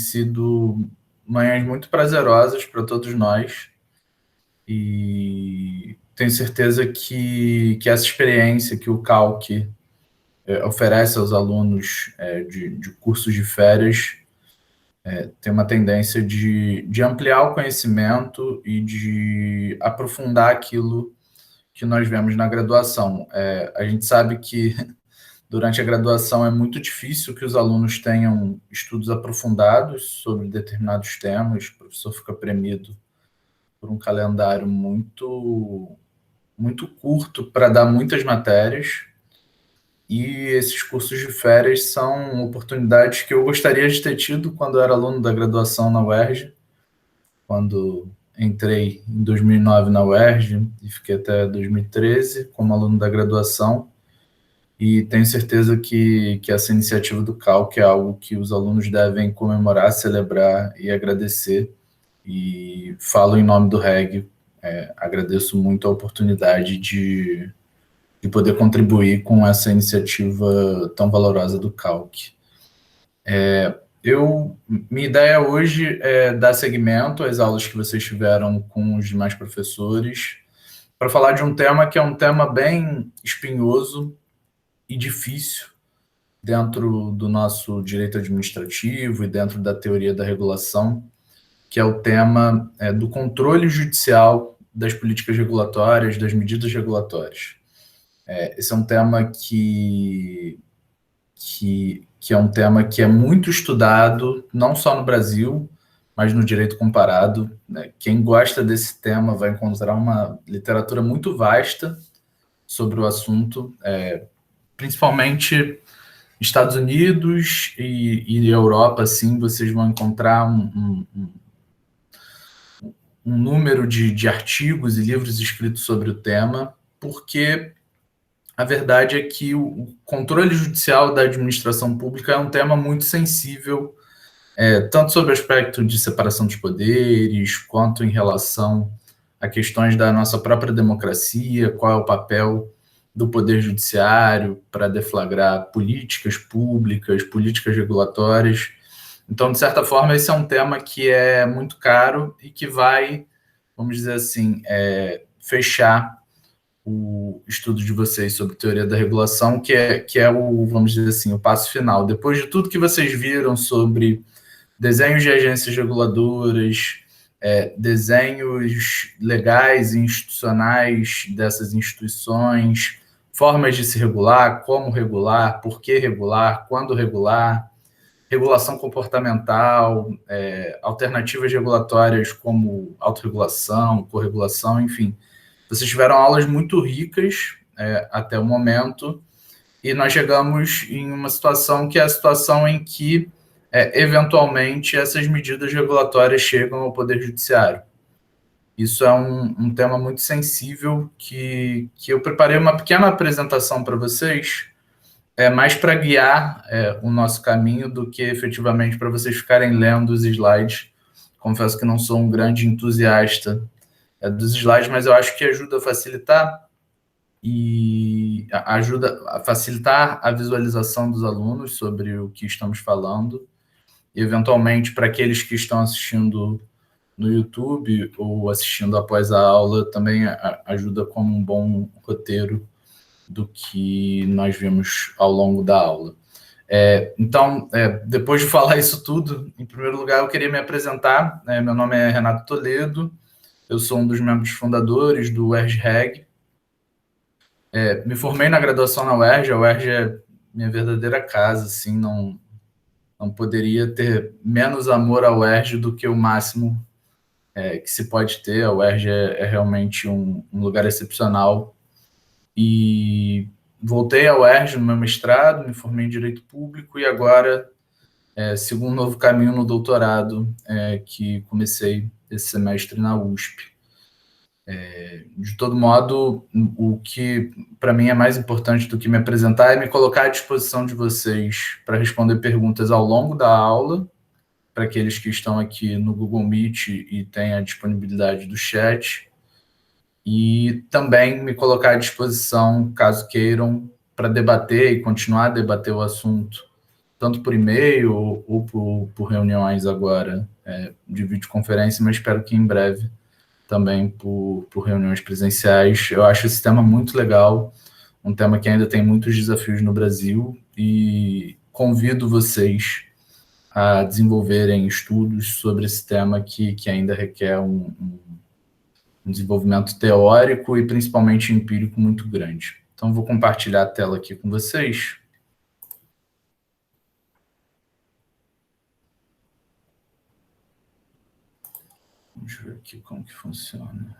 sido manhãs muito prazerosas para todos nós e tenho certeza que essa experiência que o Calc oferece aos alunos de cursos de férias tem uma tendência de ampliar o conhecimento e de aprofundar aquilo que nós vemos na graduação. A gente sabe que durante a graduação é muito difícil que os alunos tenham estudos aprofundados sobre determinados temas, o professor fica premido por um calendário muito curto para dar muitas matérias, e esses cursos de férias são oportunidades que eu gostaria de ter tido quando eu era aluno da graduação na UERJ, quando entrei em 2009 na UERJ e fiquei até 2013 como aluno da graduação, e tenho certeza que essa iniciativa do Calc é algo que os alunos devem comemorar, celebrar e agradecer, e falo em nome do REG, agradeço muito a oportunidade de poder contribuir com essa iniciativa tão valorosa do Calc. Minha ideia hoje é dar seguimento às aulas que vocês tiveram com os demais professores, para falar de um tema que é um tema bem espinhoso e difícil dentro do nosso direito administrativo e dentro da teoria da regulação, que é o tema do controle judicial das políticas regulatórias, das medidas regulatórias. Esse é um tema que é um tema que é muito estudado, não só no Brasil, mas no direito comparado, né? Quem gosta desse tema vai encontrar uma literatura muito vasta sobre o assunto, principalmente Estados Unidos e Europa, assim, vocês vão encontrar um número de artigos e livros escritos sobre o tema, porque a verdade é que o controle judicial da administração pública é um tema muito sensível, tanto sobre o aspecto de separação dos poderes, quanto em relação a questões da nossa própria democracia, qual é o papel do poder judiciário para deflagrar políticas públicas, políticas regulatórias. Então, de certa forma, esse é um tema que é muito caro e que vai, vamos dizer assim, fechar o estudo de vocês sobre teoria da regulação, que é o, vamos dizer assim, o passo final. Depois de tudo que vocês viram sobre desenhos de agências reguladoras, desenhos legais e institucionais dessas instituições, formas de se regular, como regular, por que regular, quando regular, regulação comportamental, alternativas regulatórias como autorregulação, corregulação, enfim. Vocês tiveram aulas muito ricas até o momento, e nós chegamos em uma situação que é a situação em que, eventualmente, essas medidas regulatórias chegam ao Poder Judiciário. Isso é um tema muito sensível que eu preparei uma pequena apresentação para vocês, mais para guiar o nosso caminho do que efetivamente para vocês ficarem lendo os slides. Confesso que não sou um grande entusiasta dos slides, mas eu acho que ajuda a facilitar a visualização dos alunos sobre o que estamos falando, e eventualmente para aqueles que estão assistindo no YouTube ou assistindo após a aula, também ajuda como um bom roteiro do que nós vimos ao longo da aula. Então, depois de falar isso tudo, em primeiro lugar eu queria me apresentar. Meu nome é Renato Toledo, eu sou um dos membros fundadores do UERJ-REG. Me formei na graduação na UERJ, a UERJ é minha verdadeira casa, assim, não poderia ter menos amor à UERJ do que o máximo que se pode ter. A UERJ é realmente um lugar excepcional. E voltei à UERJ no meu mestrado, me formei em Direito Público e agora sigo um novo caminho no doutorado que comecei esse semestre na USP. De todo modo, o que para mim é mais importante do que me apresentar é me colocar à disposição de vocês para responder perguntas ao longo da aula, para aqueles que estão aqui no Google Meet e têm a disponibilidade do chat, e também me colocar à disposição, caso queiram, para debater e continuar a debater o assunto tanto por e-mail ou por reuniões agora de videoconferência, mas espero que em breve também por reuniões presenciais. Eu acho esse tema muito legal, um tema que ainda tem muitos desafios no Brasil, e convido vocês a desenvolverem estudos sobre esse tema que ainda requer um desenvolvimento teórico e principalmente empírico muito grande. Então, vou compartilhar a tela aqui com vocês. Deixa eu ver aqui como que funciona.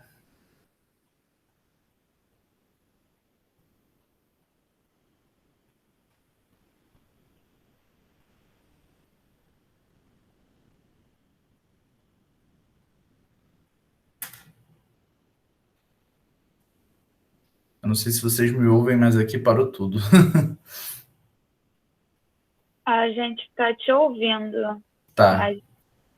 Eu não sei se vocês me ouvem, mas aqui parou tudo. A gente está te ouvindo. Tá. Mas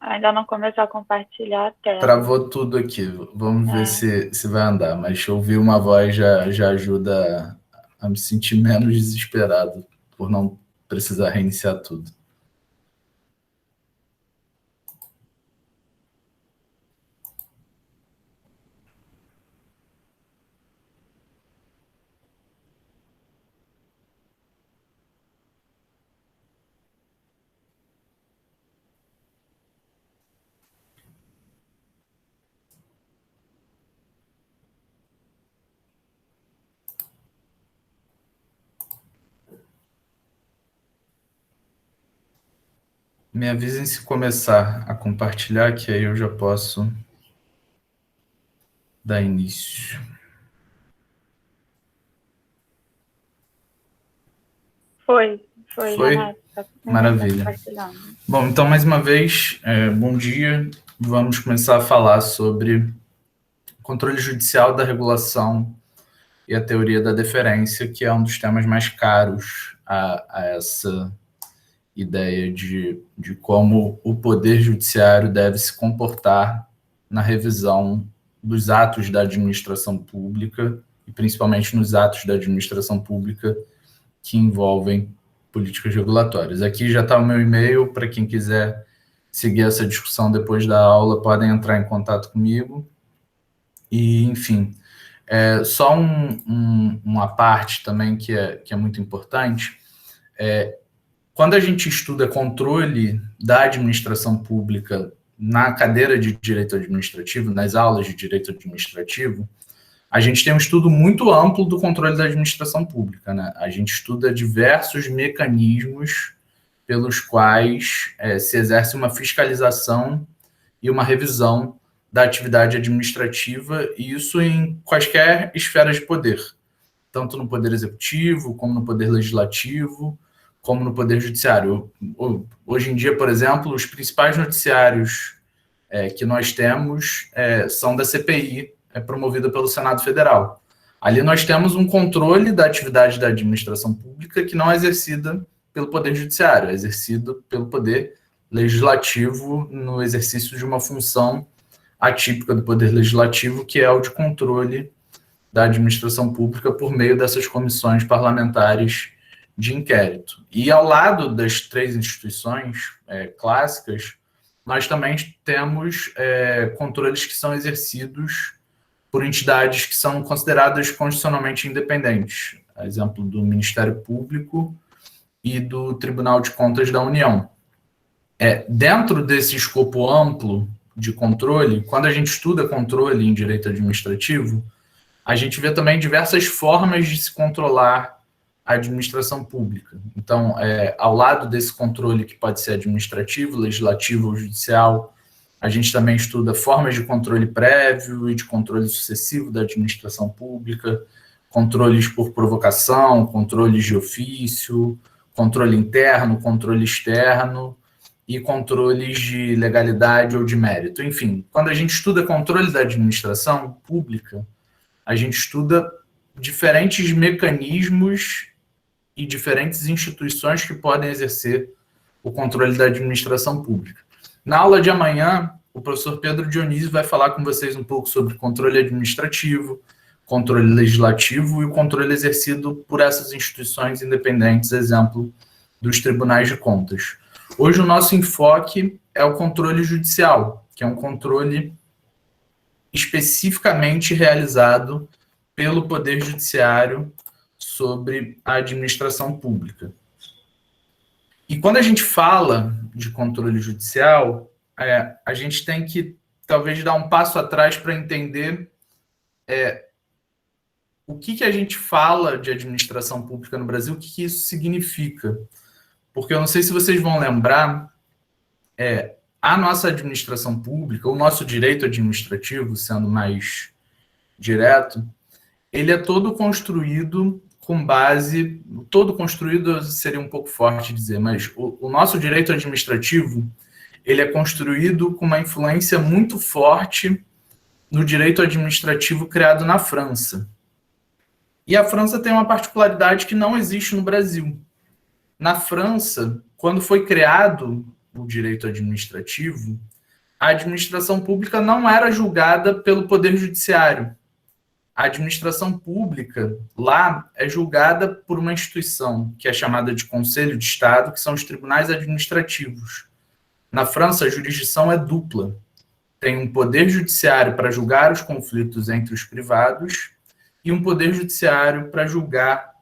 ainda não começou a compartilhar a tela. Travou tudo aqui. Vamos ver se vai andar. Mas ouvir uma voz já ajuda a me sentir menos desesperado por não precisar reiniciar tudo. Me avisem se começar a compartilhar, que aí eu já posso dar início. Foi, Renato. Maravilha. Bom, então, mais uma vez, bom dia. Vamos começar a falar sobre controle judicial da regulação e a teoria da deferência, que é um dos temas mais caros a essa ideia de como o poder judiciário deve se comportar na revisão dos atos da administração pública, e principalmente nos atos da administração pública que envolvem políticas regulatórias. Aqui já está o meu e-mail, para quem quiser seguir essa discussão depois da aula, podem entrar em contato comigo. E, enfim, só uma parte também que é muito importante. Quando a gente estuda controle da administração pública na cadeira de direito administrativo, nas aulas de direito administrativo, a gente tem um estudo muito amplo do controle da administração pública, né? A gente estuda diversos mecanismos pelos quais se exerce uma fiscalização e uma revisão da atividade administrativa, e isso em quaisquer esferas de poder, tanto no poder executivo, como no poder legislativo, como no poder judiciário. Hoje em dia, por exemplo, os principais noticiários que nós temos são da CPI, promovida pelo Senado Federal. Ali nós temos um controle da atividade da administração pública que não é exercida pelo Poder Judiciário, é exercido pelo Poder Legislativo no exercício de uma função atípica do Poder Legislativo, que é o de controle da administração pública por meio dessas comissões parlamentares de inquérito. E ao lado das três instituições clássicas, nós também temos controles que são exercidos por entidades que são consideradas constitucionalmente independentes, a exemplo do Ministério Público e do Tribunal de Contas da União. Dentro desse escopo amplo de controle, quando a gente estuda controle em direito administrativo, a gente vê também diversas formas de se controlar a administração pública. Então, ao lado desse controle que pode ser administrativo, legislativo ou judicial, a gente também estuda formas de controle prévio e de controle sucessivo da administração pública, controles por provocação, controles de ofício, controle interno, controle externo e controles de legalidade ou de mérito. Enfim, quando a gente estuda controle da administração pública, a gente estuda diferentes mecanismos e diferentes instituições que podem exercer o controle da administração pública. Na aula de amanhã, o professor Pedro Dionísio vai falar com vocês um pouco sobre controle administrativo, controle legislativo e o controle exercido por essas instituições independentes, exemplo dos tribunais de contas. Hoje o nosso enfoque é o controle judicial, que é um controle especificamente realizado pelo Poder Judiciário sobre a administração pública. E quando a gente fala de controle judicial, a gente tem que talvez dar um passo atrás para entender o que a gente fala de administração pública no Brasil, o que isso significa. Porque eu não sei se vocês vão lembrar, a nossa administração pública, o nosso direito administrativo, sendo mais direto, ele é todo construído com base... Todo construído seria um pouco forte dizer, mas o nosso direito administrativo, ele é construído com uma influência muito forte no direito administrativo criado na França. E a França tem uma particularidade que não existe no Brasil. Na França, quando foi criado o direito administrativo, a administração pública não era julgada pelo Poder Judiciário. A administração pública lá é julgada por uma instituição que é chamada de Conselho de Estado, que são os tribunais administrativos. Na França, a jurisdição é dupla. Tem um poder judiciário para julgar os conflitos entre os privados e um poder judiciário para julgar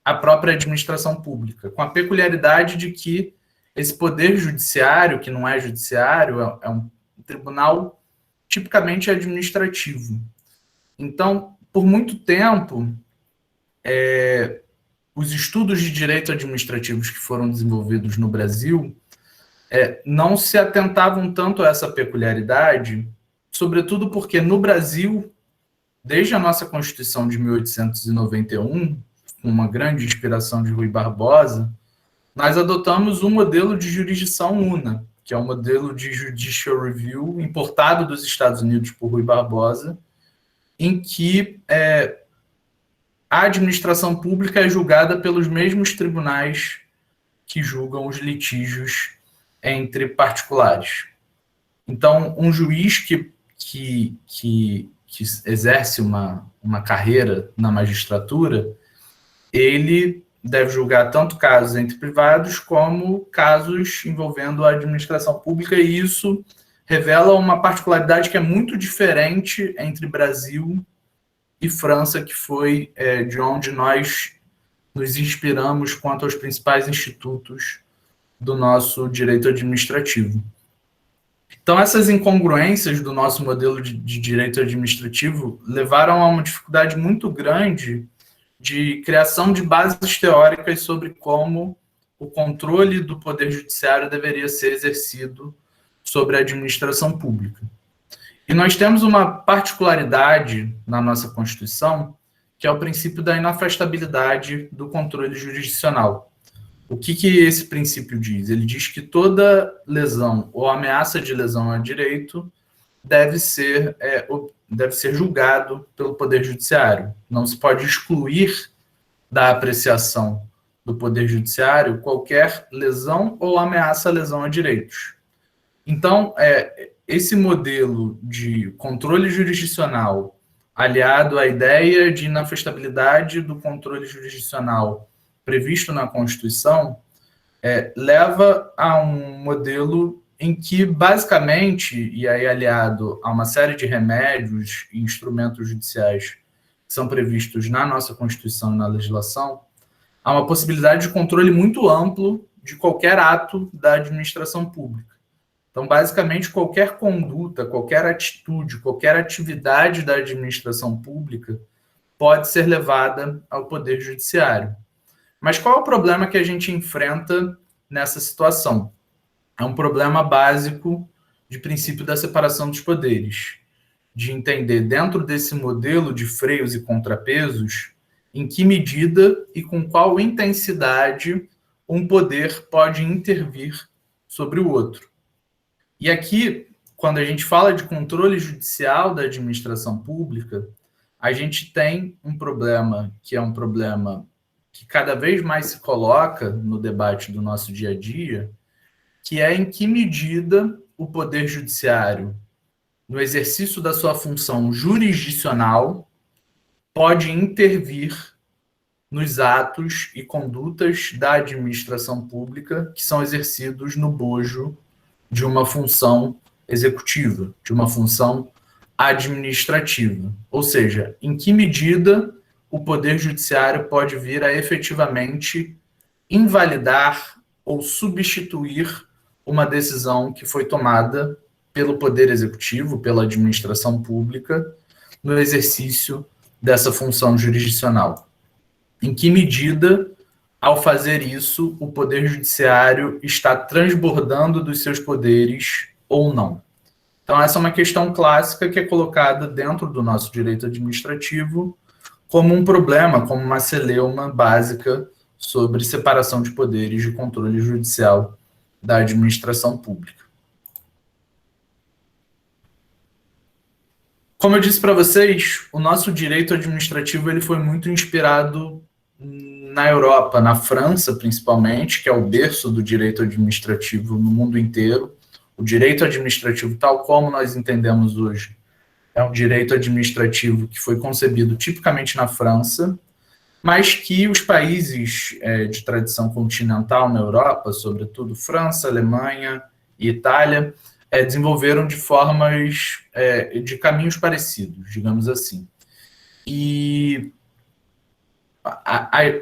a própria administração pública, com a peculiaridade de que esse poder judiciário, que não é judiciário, é um tribunal tipicamente administrativo. Então, por muito tempo, os estudos de direito administrativos que foram desenvolvidos no Brasil não se atentavam tanto a essa peculiaridade, sobretudo porque no Brasil, desde a nossa Constituição de 1891, com uma grande inspiração de Rui Barbosa, nós adotamos um modelo de jurisdição una, que é um modelo de judicial review importado dos Estados Unidos por Rui Barbosa, em que a administração pública é julgada pelos mesmos tribunais que julgam os litígios entre particulares. Então, um juiz que exerce uma carreira na magistratura, ele deve julgar tanto casos entre privados como casos envolvendo a administração pública, e isso revela uma particularidade que é muito diferente entre Brasil e França, que foi de onde nós nos inspiramos quanto aos principais institutos do nosso direito administrativo. Então, essas incongruências do nosso modelo de direito administrativo levaram a uma dificuldade muito grande de criação de bases teóricas sobre como o controle do Poder Judiciário deveria ser exercido sobre a administração pública. E nós temos uma particularidade na nossa Constituição, que é o princípio da inafastabilidade do controle jurisdicional. O que esse princípio diz? Ele diz que toda lesão ou ameaça de lesão a direito deve ser julgado pelo Poder Judiciário. Não se pode excluir da apreciação do Poder Judiciário qualquer lesão ou ameaça à lesão a direitos. Então, esse modelo de controle jurisdicional, aliado à ideia de inafastabilidade do controle jurisdicional previsto na Constituição, leva a um modelo em que, basicamente, e aí aliado a uma série de remédios e instrumentos judiciais que são previstos na nossa Constituição e na legislação, há uma possibilidade de controle muito amplo de qualquer ato da administração pública. Então, basicamente, qualquer conduta, qualquer atitude, qualquer atividade da administração pública pode ser levada ao Poder Judiciário. Mas qual é o problema que a gente enfrenta nessa situação? É um problema básico de princípio da separação dos poderes, de entender dentro desse modelo de freios e contrapesos em que medida e com qual intensidade um poder pode intervir sobre o outro. E aqui, quando a gente fala de controle judicial da administração pública, a gente tem um problema que é um problema que cada vez mais se coloca no debate do nosso dia a dia, que é em que medida o Poder Judiciário, no exercício da sua função jurisdicional, pode intervir nos atos e condutas da administração pública que são exercidos no bojo de uma função executiva, de uma função administrativa. Ou seja, em que medida o Poder Judiciário pode vir a efetivamente invalidar ou substituir uma decisão que foi tomada pelo Poder Executivo, pela administração pública, no exercício dessa função jurisdicional. Em que medida, ao fazer isso, o Poder Judiciário está transbordando dos seus poderes ou não? Então, essa é uma questão clássica que é colocada dentro do nosso direito administrativo como um problema, como uma celeuma básica sobre separação de poderes de controle judicial da administração pública. Como eu disse para vocês, o nosso direito administrativo ele foi muito inspirado na Europa, na França principalmente, que é o berço do direito administrativo no mundo inteiro. O direito administrativo, tal como nós entendemos hoje, é um direito administrativo que foi concebido tipicamente na França, mas que os países de tradição continental na Europa, sobretudo França, Alemanha e Itália, desenvolveram de formas, de caminhos parecidos, digamos assim. E,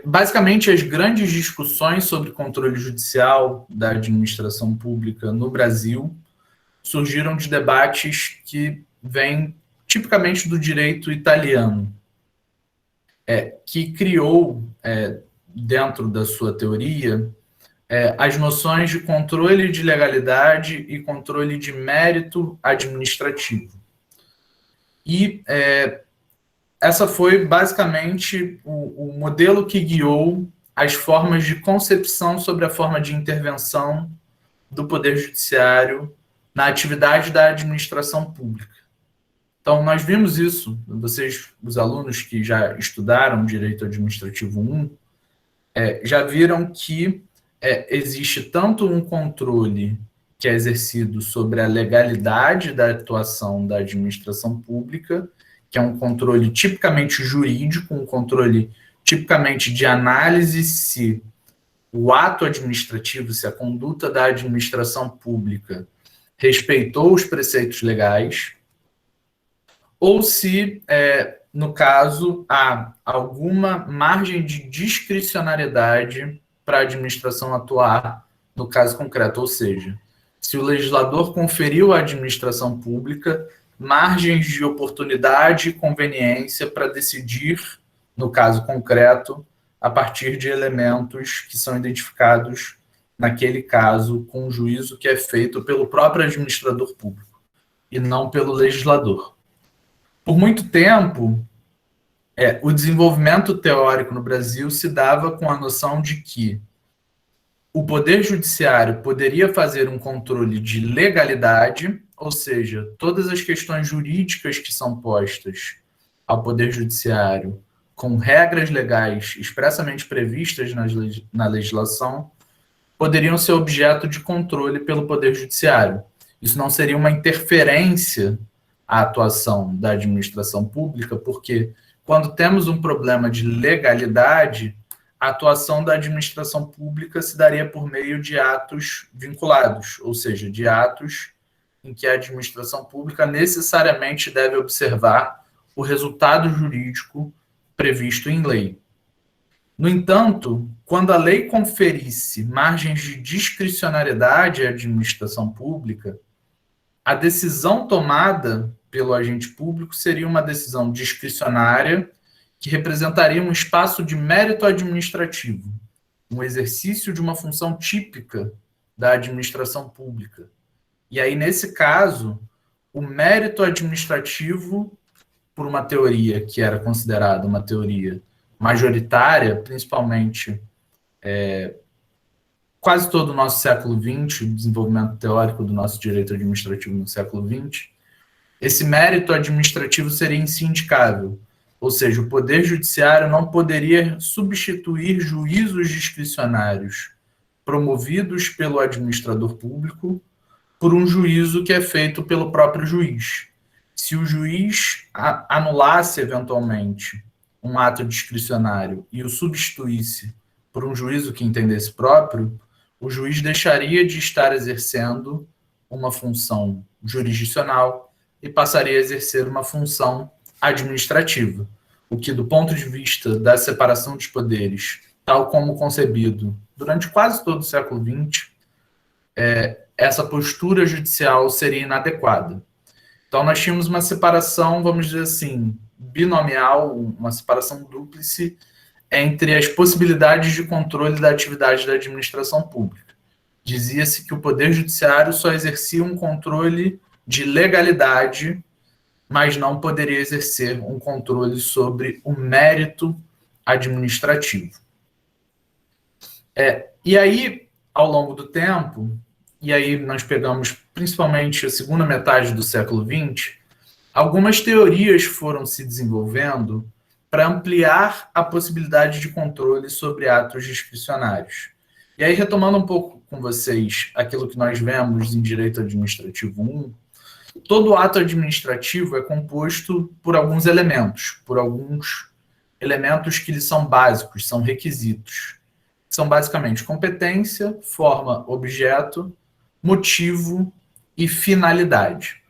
basicamente, as grandes discussões sobre controle judicial da administração pública no Brasil surgiram de debates que vêm tipicamente do direito italiano, que criou, dentro da sua teoria, as noções de controle de legalidade e controle de mérito administrativo. E essa foi basicamente o modelo que guiou as formas de concepção sobre a forma de intervenção do Poder Judiciário na atividade da administração pública. Então, nós vimos isso, vocês, os alunos que já estudaram Direito Administrativo 1, já viram que existe tanto um controle que é exercido sobre a legalidade da atuação da administração pública, que é um controle tipicamente jurídico, um controle tipicamente de análise se o ato administrativo, se a conduta da administração pública respeitou os preceitos legais, ou se, no caso, há alguma margem de discricionariedade para a administração atuar no caso concreto, ou seja, se o legislador conferiu à administração pública margens de oportunidade e conveniência para decidir, no caso concreto, a partir de elementos que são identificados naquele caso com o juízo que é feito pelo próprio administrador público e não pelo legislador. Por muito tempo, o desenvolvimento teórico no Brasil se dava com a noção de que o Poder Judiciário poderia fazer um controle de legalidade, ou seja, todas as questões jurídicas que são postas ao Poder Judiciário com regras legais expressamente previstas na legislação, poderiam ser objeto de controle pelo Poder Judiciário. Isso não seria uma interferência à atuação da administração pública, porque quando temos um problema de legalidade, a atuação da administração pública se daria por meio de atos vinculados, ou seja, de atos em que a administração pública necessariamente deve observar o resultado jurídico previsto em lei. No entanto, quando a lei conferisse margens de discricionariedade à administração pública, a decisão tomada pelo agente público seria uma decisão discricionária que representaria um espaço de mérito administrativo, um exercício de uma função típica da administração pública. E aí, nesse caso, o mérito administrativo, por uma teoria que era considerada uma teoria majoritária, principalmente quase todo o nosso século XX, o desenvolvimento teórico do nosso direito administrativo no século XX, esse mérito administrativo seria insindicável, ou seja, o Poder Judiciário não poderia substituir juízos discricionários promovidos pelo administrador público por um juízo que é feito pelo próprio juiz. Se o juiz anulasse, eventualmente, um ato discricionário e o substituísse por um juízo que entendesse próprio, o juiz deixaria de estar exercendo uma função jurisdicional e passaria a exercer uma função administrativa, o que, do ponto de vista da separação dos poderes, tal como concebido durante quase todo o século XX, essa postura judicial seria inadequada. Então, nós tínhamos uma separação, vamos dizer assim, binomial, uma separação dúplice entre as possibilidades de controle da atividade da administração pública. Dizia-se que o Poder Judiciário só exercia um controle de legalidade, mas não poderia exercer um controle sobre o mérito administrativo. E aí, ao longo do tempo, e aí nós pegamos principalmente a segunda metade do século XX, algumas teorias foram se desenvolvendo para ampliar a possibilidade de controle sobre atos discricionários. E aí, retomando um pouco com vocês aquilo que nós vemos em Direito Administrativo 1, todo ato administrativo é composto por alguns elementos que lhes são básicos, são requisitos. São basicamente competência, forma, objeto, motivo e finalidade.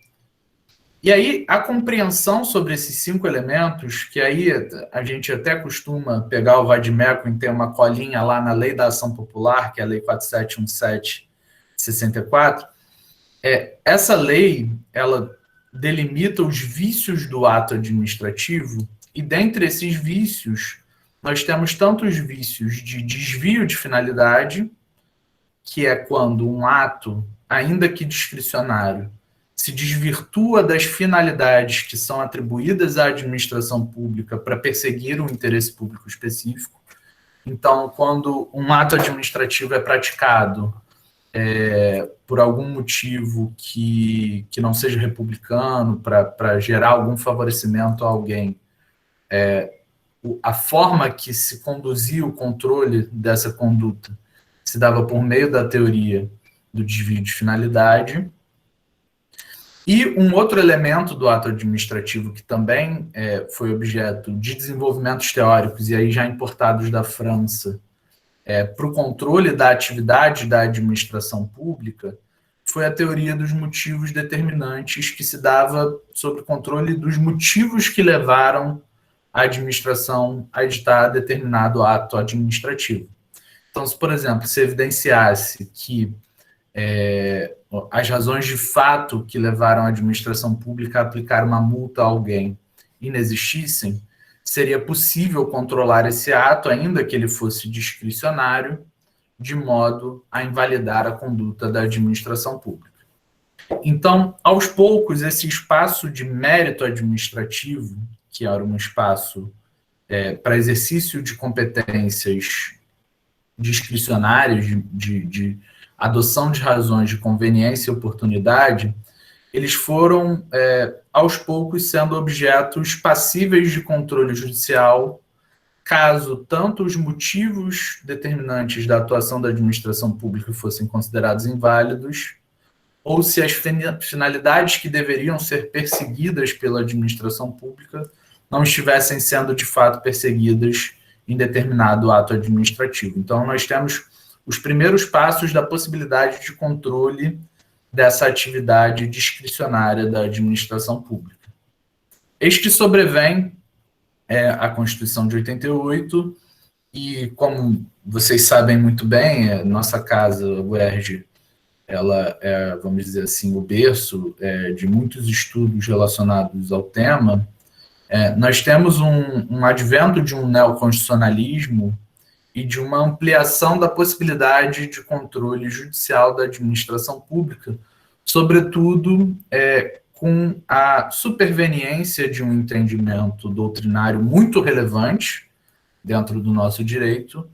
E aí, a compreensão sobre esses 5 elementos, que aí a gente até costuma pegar o vade-mecum e ter uma colinha lá na Lei da Ação Popular, que é a Lei 4717/64, essa lei, ela delimita os vícios do ato administrativo, e dentre esses vícios, nós temos tanto os vícios de desvio de finalidade, que é quando um ato, ainda que discricionário, se desvirtua das finalidades que são atribuídas à administração pública para perseguir um interesse público específico. Então, quando um ato administrativo é praticado por algum motivo que não seja republicano, para gerar algum favorecimento a alguém, a forma que se conduzia o controle dessa conduta se dava por meio da teoria do desvio de finalidade. E um outro elemento do ato administrativo que também foi objeto de desenvolvimentos teóricos, e aí já importados da França, para o controle da atividade da administração pública, foi a teoria dos motivos determinantes, que se dava sobre o controle dos motivos que levaram a administração a editar determinado ato administrativo. Então, se, por exemplo, se evidenciasse que as razões de fato que levaram a administração pública a aplicar uma multa a alguém inexistissem, seria possível controlar esse ato, ainda que ele fosse discricionário, de modo a invalidar a conduta da administração pública. Então, aos poucos, esse espaço de mérito administrativo, que era um espaço para exercício de competências discricionárias, de adoção de razões de conveniência e oportunidade, eles foram, aos poucos, sendo objetos passíveis de controle judicial, caso tanto os motivos determinantes da atuação da administração pública fossem considerados inválidos, ou se as finalidades que deveriam ser perseguidas pela administração pública não estivessem sendo, de fato, perseguidas em determinado ato administrativo. Então, nós temos os primeiros passos da possibilidade de controle dessa atividade discricionária da administração pública. Eis que sobrevém a Constituição de 88, e como vocês sabem muito bem, nossa casa, a UERJ, ela é, vamos dizer assim, o berço de muitos estudos relacionados ao tema. Nós temos um advento de um neoconstitucionalismo e de uma ampliação da possibilidade de controle judicial da administração pública, sobretudo com a superveniência de um entendimento doutrinário muito relevante dentro do nosso direito,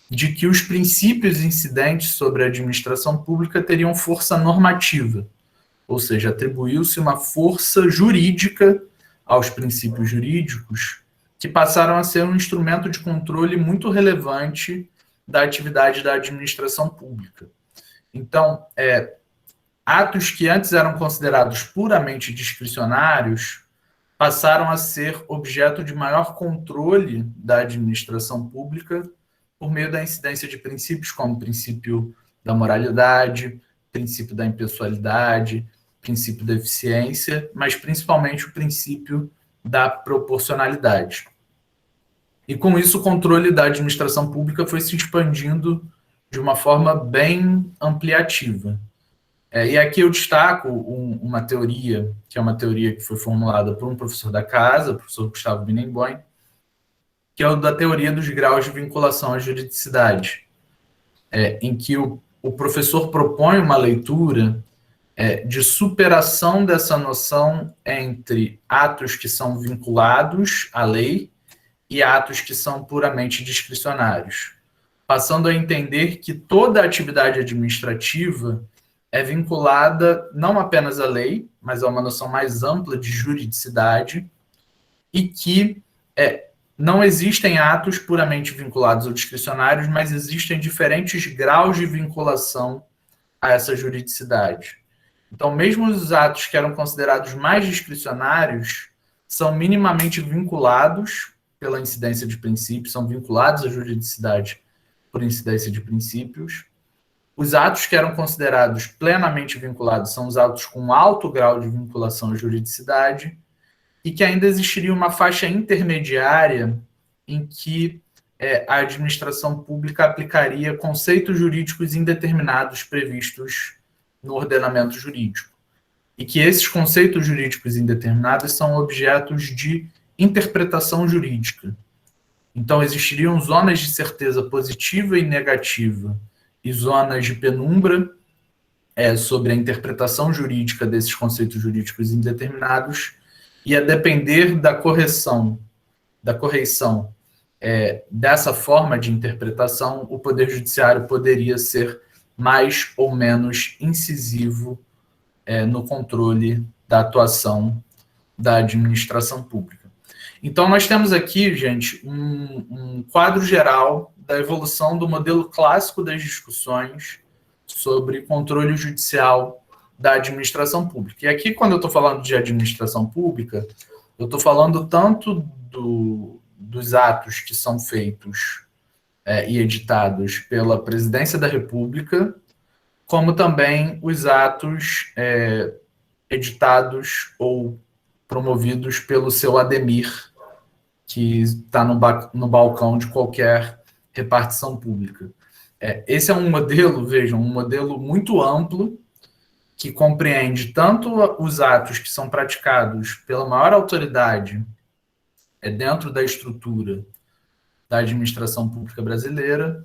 de que os princípios incidentes sobre a administração pública teriam força normativa, ou seja, atribuiu-se uma força jurídica aos princípios jurídicos, que passaram a ser um instrumento de controle muito relevante da atividade da administração pública. Então, atos que antes eram considerados puramente discricionários passaram a ser objeto de maior controle da administração pública por meio da incidência de princípios como o princípio da moralidade, princípio da impessoalidade, princípio da eficiência, mas principalmente o princípio da proporcionalidade. E com isso o controle da administração pública foi se expandindo de uma forma bem ampliativa. E aqui eu destaco uma teoria, que é uma teoria que foi formulada por um professor da casa, o professor Gustavo Binemboim, que é o da teoria dos graus de vinculação à juridicidade, em que o professor propõe uma leitura de superação dessa noção entre atos que são vinculados à lei e atos que são puramente discricionários, passando a entender que toda atividade administrativa é vinculada não apenas à lei, mas a uma noção mais ampla de juridicidade, e que não existem atos puramente vinculados ou discricionários, mas existem diferentes graus de vinculação a essa juridicidade. Então, mesmo os atos que eram considerados mais discricionários são minimamente vinculados pela incidência de princípios, são vinculados à juridicidade por incidência de princípios. Os atos que eram considerados plenamente vinculados são os atos com alto grau de vinculação à juridicidade, e que ainda existiria uma faixa intermediária em que a administração pública aplicaria conceitos jurídicos indeterminados previstos no ordenamento jurídico, e que esses conceitos jurídicos indeterminados são objetos de interpretação jurídica. Então, existiriam zonas de certeza positiva e negativa e zonas de penumbra sobre a interpretação jurídica desses conceitos jurídicos indeterminados, e a depender da correição dessa forma de interpretação, o Poder Judiciário poderia ser mais ou menos incisivo no controle da atuação da administração pública. Então, nós temos aqui, gente, um quadro geral da evolução do modelo clássico das discussões sobre controle judicial da administração pública. E aqui, quando eu estou falando de administração pública, eu estou falando tanto dos atos que são feitos e editados pela Presidência da República, como também os atos editados ou promovidos pelo seu Ademir, que está no balcão de qualquer repartição pública. Esse é um modelo, vejam, um modelo muito amplo, que compreende tanto os atos que são praticados pela maior autoridade dentro da estrutura da administração pública brasileira,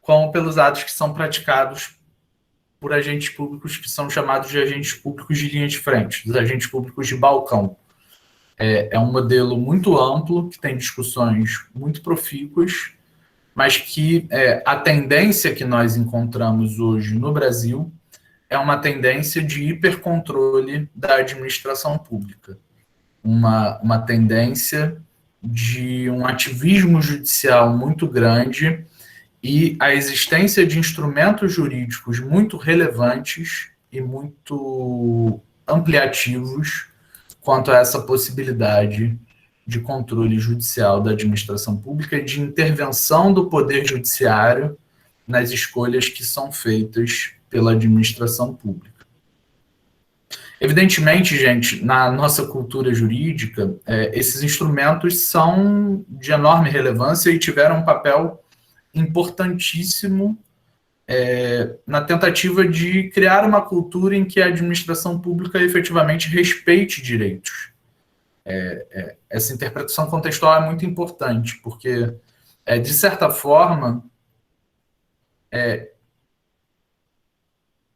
como pelos atos que são praticados por agentes públicos que são chamados de agentes públicos de linha de frente, dos agentes públicos de balcão. É um modelo muito amplo, que tem discussões muito profícuas, mas que a tendência que nós encontramos hoje no Brasil é uma tendência de hipercontrole da administração pública, uma tendência de um ativismo judicial muito grande e a existência de instrumentos jurídicos muito relevantes e muito ampliativos quanto a essa possibilidade de controle judicial da administração pública e de intervenção do Poder Judiciário nas escolhas que são feitas pela administração pública. Evidentemente, gente, na nossa cultura jurídica, esses instrumentos são de enorme relevância e tiveram um papel importantíssimo na tentativa de criar uma cultura em que a administração pública efetivamente respeite direitos. Essa interpretação contextual é muito importante, porque, de certa forma,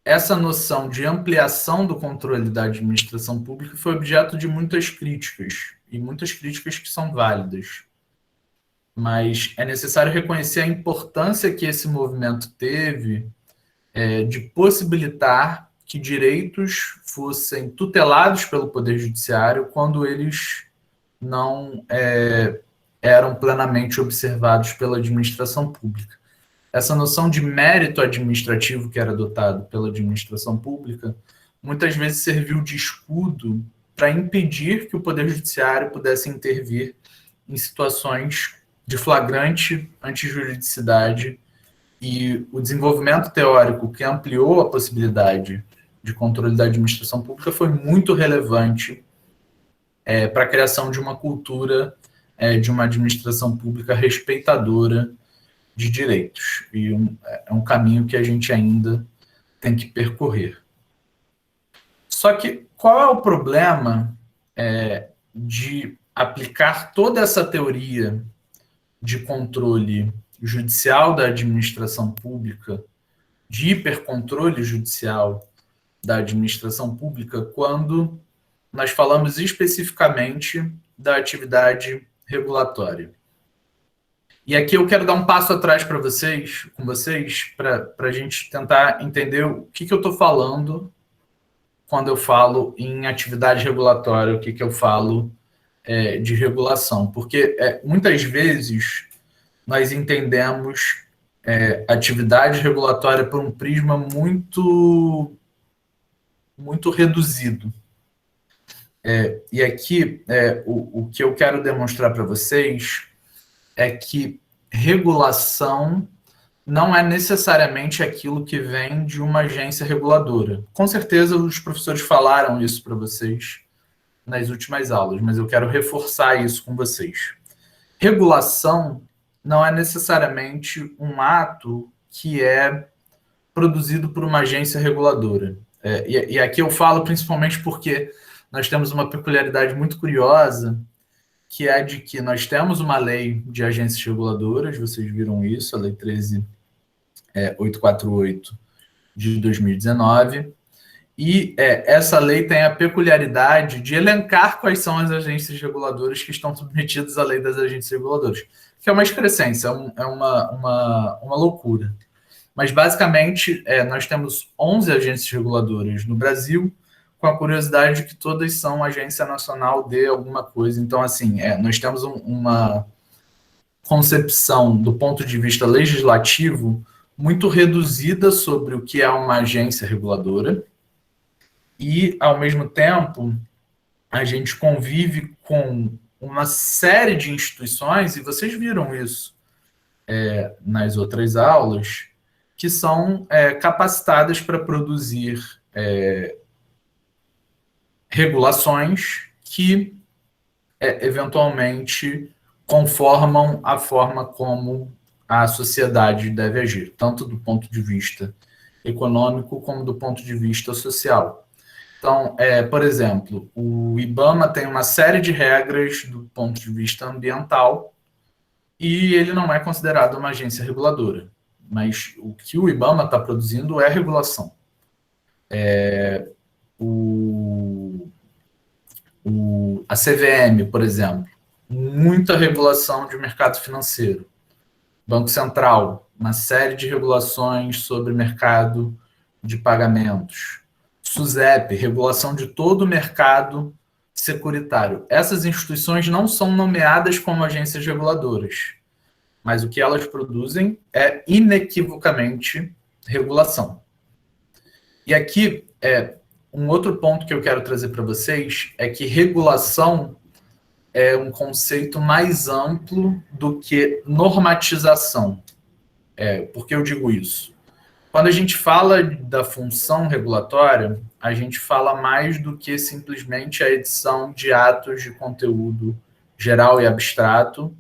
essa noção de ampliação do controle da administração pública foi objeto de muitas críticas, e muitas críticas que são válidas. Mas é necessário reconhecer a importância que esse movimento teve de possibilitar que direitos fossem tutelados pelo Poder Judiciário quando eles não eram plenamente observados pela administração pública. Essa noção de mérito administrativo que era adotado pela administração pública muitas vezes serviu de escudo para impedir que o Poder Judiciário pudesse intervir em situações de flagrante antijuridicidade, e o desenvolvimento teórico que ampliou a possibilidade de controle da administração pública foi muito relevante para a criação de uma cultura de uma administração pública respeitadora de direitos. E é um caminho que a gente ainda tem que percorrer. Só que qual é o problema de aplicar toda essa teoria de controle judicial da administração pública, de hipercontrole judicial da administração pública, quando nós falamos especificamente da atividade regulatória? E aqui eu quero dar um passo atrás com vocês, para a gente tentar entender o que eu estou falando quando eu falo em atividade regulatória, o que eu falo de regulação. Porque muitas vezes nós entendemos atividade regulatória por um prisma muito reduzido. E aqui, o que eu quero demonstrar para vocês é que regulação não é necessariamente aquilo que vem de uma agência reguladora. Com certeza os professores falaram isso para vocês nas últimas aulas, mas eu quero reforçar isso com vocês. Regulação não é necessariamente um ato que é produzido por uma agência reguladora. E aqui eu falo principalmente porque nós temos uma peculiaridade muito curiosa, que é de que nós temos uma lei de agências reguladoras, vocês viram isso, a Lei 13.848 de 2019, e essa lei tem a peculiaridade de elencar quais são as agências reguladoras que estão submetidas à lei das agências reguladoras, que é uma excrescência, é uma loucura. Mas, basicamente, nós temos 11 agências reguladoras no Brasil, com a curiosidade de que todas são agência nacional de alguma coisa. Então, assim, nós temos uma concepção, do ponto de vista legislativo, muito reduzida sobre o que é uma agência reguladora e, ao mesmo tempo, a gente convive com uma série de instituições, e vocês viram isso nas outras aulas, que são capacitadas para produzir regulações que, eventualmente, conformam a forma como a sociedade deve agir, tanto do ponto de vista econômico como do ponto de vista social. Então, por exemplo, o IBAMA tem uma série de regras do ponto de vista ambiental e ele não é considerado uma agência reguladora. Mas o que o IBAMA está produzindo é regulação. A CVM, por exemplo, muita regulação de mercado financeiro. Banco Central, uma série de regulações sobre mercado de pagamentos. SUSEP, regulação de todo o mercado securitário. Essas instituições não são nomeadas como agências reguladoras, mas o que elas produzem é inequivocamente regulação. E aqui, um outro ponto que eu quero trazer para vocês é que regulação é um conceito mais amplo do que normatização. Por que eu digo isso? Quando a gente fala da função regulatória, a gente fala mais do que simplesmente a edição de atos de conteúdo geral e abstrato,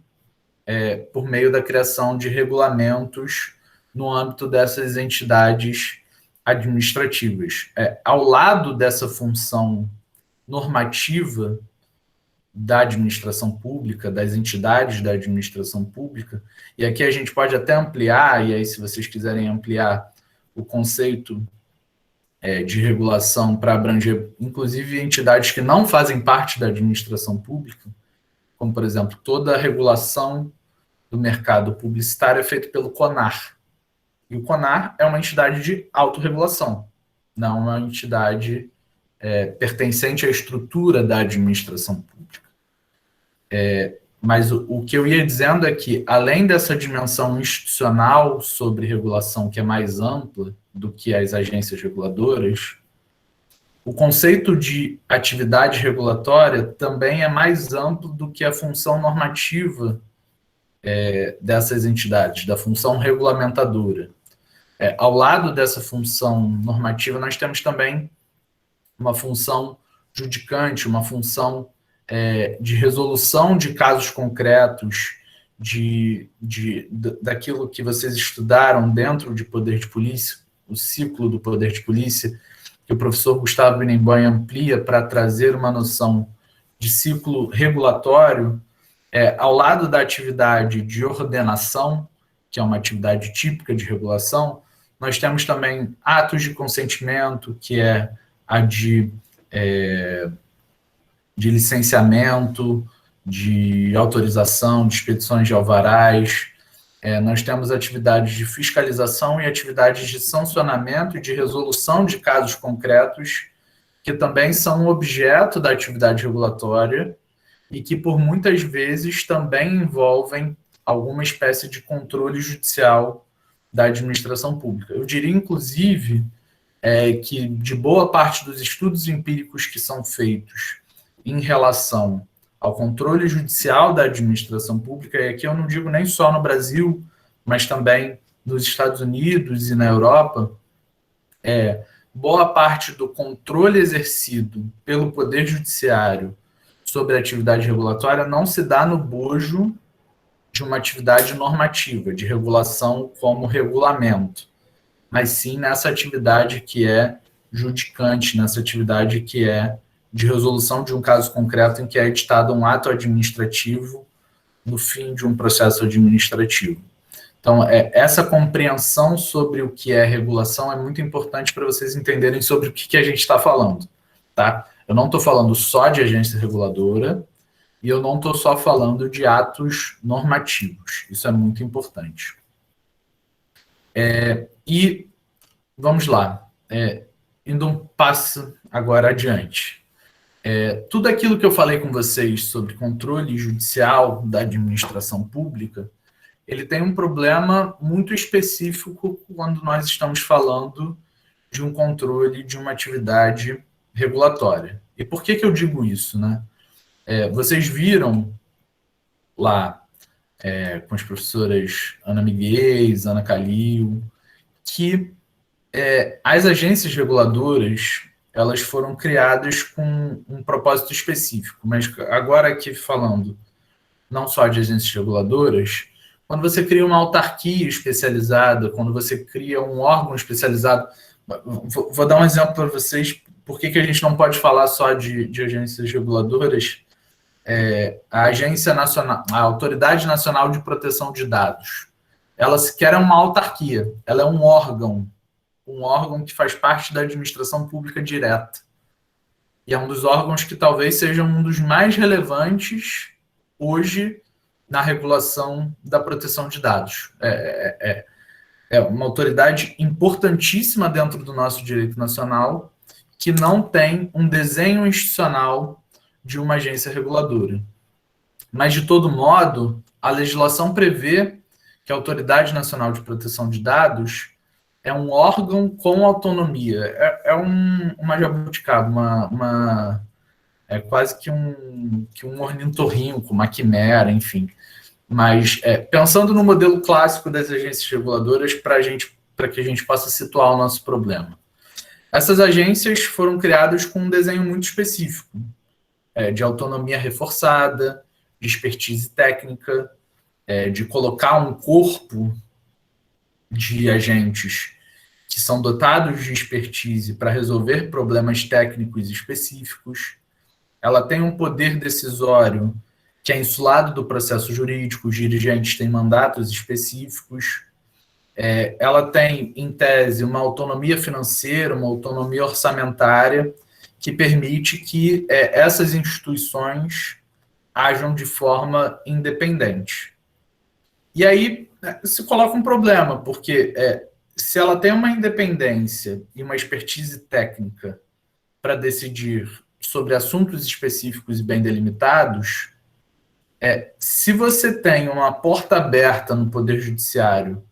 por meio da criação de regulamentos no âmbito dessas entidades administrativas. Ao lado dessa função normativa da administração pública, das entidades da administração pública, e aqui a gente pode até ampliar, e aí se vocês quiserem ampliar o conceito de regulação para abranger, inclusive, entidades que não fazem parte da administração pública, como, por exemplo, toda a regulação do mercado publicitário é feita pelo CONAR. E o CONAR é uma entidade de autorregulação, não uma entidade pertencente à estrutura da administração pública. Mas o que eu ia dizendo é que, além dessa dimensão institucional sobre regulação, que é mais ampla do que as agências reguladoras, o conceito de atividade regulatória também é mais amplo do que a função normativa dessas entidades, da função regulamentadora. Ao lado dessa função normativa, nós temos também uma função judicante, uma função de resolução de casos concretos, daquilo que vocês estudaram dentro de poder de polícia, o ciclo do poder de polícia, que o professor Gustavo Inemboim amplia para trazer uma noção de ciclo regulatório, ao lado da atividade de ordenação, que é uma atividade típica de regulação, nós temos também atos de consentimento, que é a de licenciamento, de autorização, de expedições de alvarás. Nós temos atividades de fiscalização e atividades de sancionamento e de resolução de casos concretos, que também são objeto da atividade regulatória e que, por muitas vezes, também envolvem alguma espécie de controle judicial da administração pública. Eu diria, inclusive, que de boa parte dos estudos empíricos que são feitos em relação ao controle judicial da administração pública, e aqui eu não digo nem só no Brasil, mas também nos Estados Unidos e na Europa, boa parte do controle exercido pelo Poder Judiciário sobre a atividade regulatória não se dá no bojo de uma atividade normativa, de regulação como regulamento, mas sim nessa atividade que é judicante, nessa atividade que é de resolução de um caso concreto em que é editado um ato administrativo no fim de um processo administrativo. Então, essa compreensão sobre o que é regulação é muito importante para vocês entenderem sobre o que a gente está falando, tá? Eu não estou falando só de agência reguladora e eu não estou só falando de atos normativos. Isso é muito importante. E vamos lá, indo um passo agora adiante. Tudo aquilo que eu falei com vocês sobre controle judicial da administração pública, ele tem um problema muito específico quando nós estamos falando de um controle de uma atividade regulatória. E por que eu digo isso, né? Vocês viram lá com as professoras Ana Miguel, Ana Calil, que as agências reguladoras elas foram criadas com um propósito específico, mas agora aqui falando não só de agências reguladoras, quando você cria uma autarquia especializada, quando você cria um órgão especializado, vou dar um exemplo para vocês, por que a gente não pode falar só de agências reguladoras. A Agência Nacional, a Autoridade Nacional de Proteção de Dados, ela sequer é uma autarquia, ela é um órgão que faz parte da administração pública direta. E é um dos órgãos que talvez seja um dos mais relevantes hoje na regulação da proteção de dados. É uma autoridade importantíssima dentro do nosso direito nacional que não tem um desenho institucional de uma agência reguladora. Mas, de todo modo, a legislação prevê que a Autoridade Nacional de Proteção de Dados é um órgão com autonomia. Uma jabuticaba, quase que um ornitorrinco, uma quimera, enfim. Mas pensando no modelo clássico das agências reguladoras para que a gente possa situar o nosso problema. Essas agências foram criadas com um desenho muito específico, de autonomia reforçada, de expertise técnica, de colocar um corpo de agentes que são dotados de expertise para resolver problemas técnicos específicos. Ela tem um poder decisório que é insulado do processo jurídico, os dirigentes têm mandatos específicos. Ela tem, em tese, uma autonomia financeira, uma autonomia orçamentária, que permite que essas instituições ajam de forma independente. E aí se coloca um problema, porque se ela tem uma independência e uma expertise técnica para decidir sobre assuntos específicos e bem delimitados, se você tem uma porta aberta no Poder Judiciário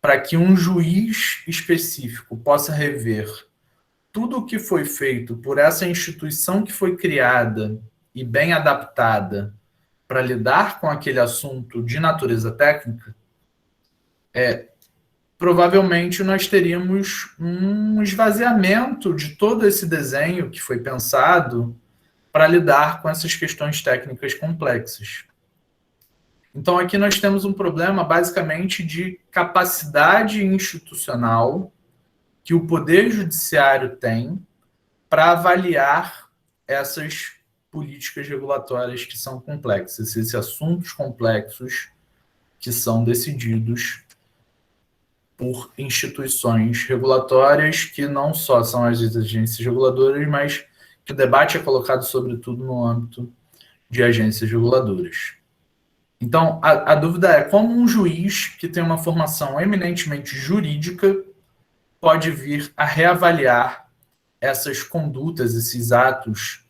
para que um juiz específico possa rever tudo o que foi feito por essa instituição que foi criada e bem adaptada para lidar com aquele assunto de natureza técnica, provavelmente nós teríamos um esvaziamento de todo esse desenho que foi pensado para lidar com essas questões técnicas complexas. Então, aqui nós temos um problema, basicamente, de capacidade institucional que o Poder Judiciário tem para avaliar essas políticas regulatórias que são complexas, esses assuntos complexos que são decididos por instituições regulatórias que não só são as agências reguladoras, mas que o debate é colocado, sobretudo, no âmbito de agências reguladoras. Então, a dúvida é como um juiz que tem uma formação eminentemente jurídica pode vir a reavaliar essas condutas, esses atos,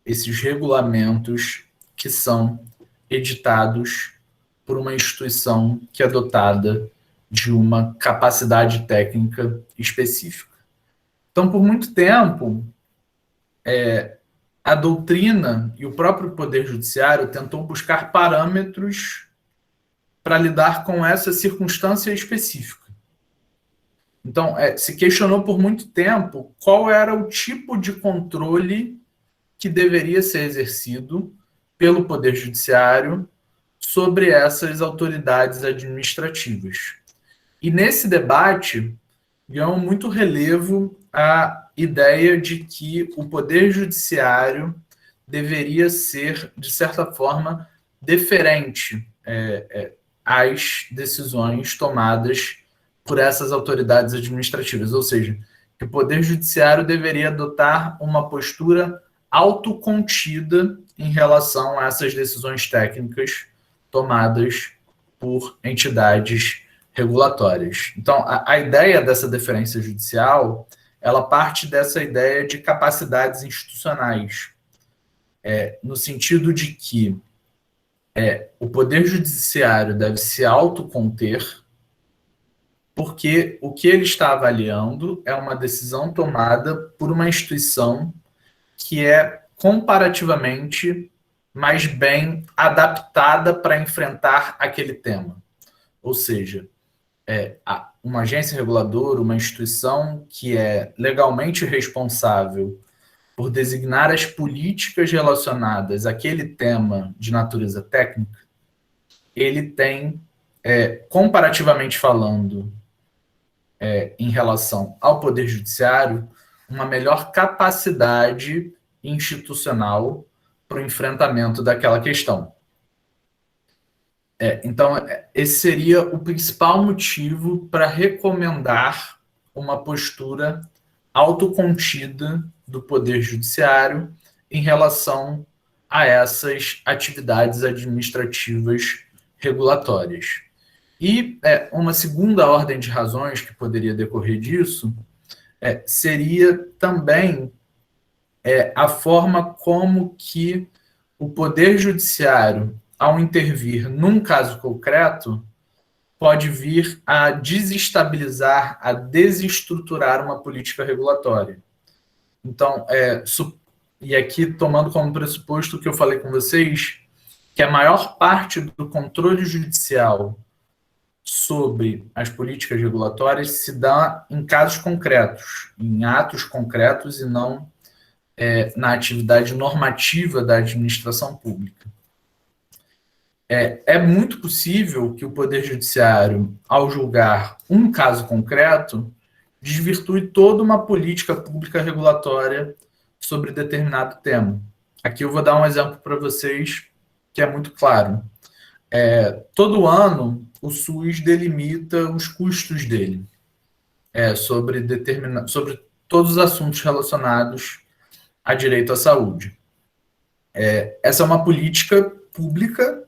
esses regulamentos que são editados por uma instituição que é dotada de uma capacidade técnica específica. Então, por muito tempo, a doutrina e o próprio Poder Judiciário tentou buscar parâmetros para lidar com essa circunstância específica. Então, se questionou por muito tempo qual era o tipo de controle que deveria ser exercido pelo Poder Judiciário sobre essas autoridades administrativas. E nesse debate, ganhou muito relevo a ideia de que o Poder Judiciário deveria ser, de certa forma, deferente às decisões tomadas por essas autoridades administrativas, ou seja, que o Poder Judiciário deveria adotar uma postura autocontida em relação a essas decisões técnicas tomadas por entidades regulatórias. Então, a ideia dessa deferência judicial, ela parte dessa ideia de capacidades institucionais, no sentido de que o Poder Judiciário deve se autoconter, porque o que ele está avaliando é uma decisão tomada por uma instituição que é comparativamente mais bem adaptada para enfrentar aquele tema. Ou seja, uma agência reguladora, uma instituição que é legalmente responsável por designar as políticas relacionadas àquele tema de natureza técnica, ele tem, comparativamente falando, em relação ao Poder Judiciário, uma melhor capacidade institucional para o enfrentamento daquela questão. Então, esse seria o principal motivo para recomendar uma postura autocontida do Poder Judiciário em relação a essas atividades administrativas regulatórias. E uma segunda ordem de razões que poderia decorrer disso seria também a forma como que o Poder Judiciário, ao intervir num caso concreto, pode vir a desestabilizar, a desestruturar uma política regulatória. Então, e aqui tomando como pressuposto o que eu falei com vocês, que a maior parte do controle judicial sobre as políticas regulatórias se dá em casos concretos, em atos concretos e não na atividade normativa da administração pública. É muito possível que o Poder Judiciário, ao julgar um caso concreto, desvirtue toda uma política pública regulatória sobre determinado tema. Aqui eu vou dar um exemplo para vocês que é muito claro. Todo ano, o SUS delimita os custos dele sobre todos os assuntos relacionados a direito à saúde. Essa é uma política pública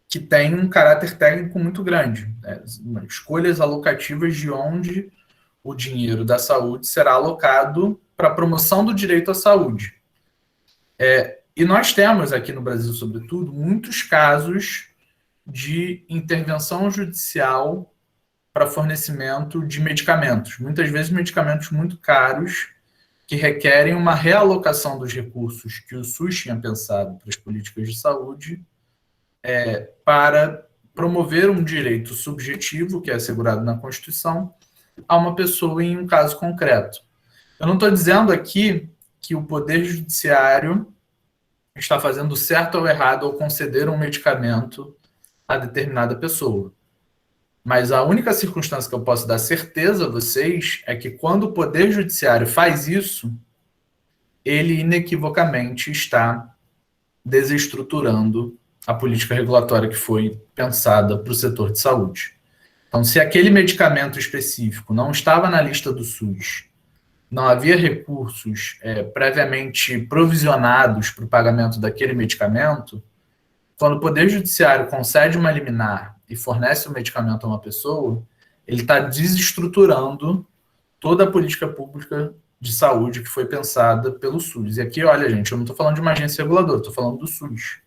que tem um caráter técnico muito grande. Escolhas alocativas de onde o dinheiro da saúde será alocado para a promoção do direito à saúde. E nós temos aqui no Brasil, sobretudo, muitos casos de intervenção judicial para fornecimento de medicamentos, muitas vezes medicamentos muito caros, que requerem uma realocação dos recursos que o SUS tinha pensado para as políticas de saúde, para promover um direito subjetivo, que é assegurado na Constituição, a uma pessoa em um caso concreto. Eu não estou dizendo aqui que o Poder Judiciário está fazendo certo ou errado ao conceder um medicamento a determinada pessoa. Mas a única circunstância que eu posso dar certeza a vocês é que quando o Poder Judiciário faz isso, ele inequivocamente está desestruturando a política regulatória que foi pensada para o setor de saúde. Então, se aquele medicamento específico não estava na lista do SUS, não havia recursos previamente provisionados para o pagamento daquele medicamento, quando o Poder Judiciário concede uma liminar e fornece o medicamento a uma pessoa, ele está desestruturando toda a política pública de saúde que foi pensada pelo SUS. E aqui, olha, gente, eu não estou falando de uma agência reguladora, estou falando do SUS.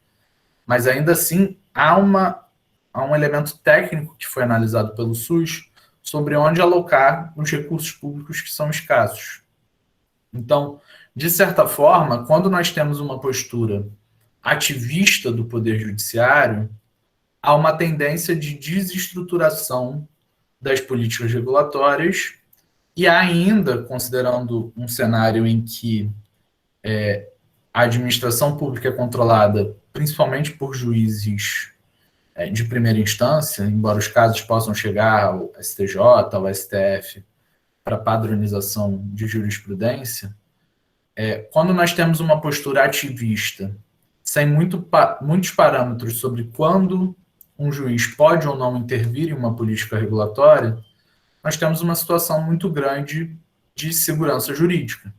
Mas ainda assim, há um elemento técnico que foi analisado pelo SUS sobre onde alocar os recursos públicos que são escassos. Então, de certa forma, quando nós temos uma postura ativista do Poder Judiciário, há uma tendência de desestruturação das políticas regulatórias e ainda, considerando um cenário em que a administração pública é controlada principalmente por juízes de primeira instância, embora os casos possam chegar ao STJ, ao STF, para padronização de jurisprudência, quando nós temos uma postura ativista, sem muitos parâmetros sobre quando um juiz pode ou não intervir em uma política regulatória, nós temos uma situação muito grande de insegurança jurídica.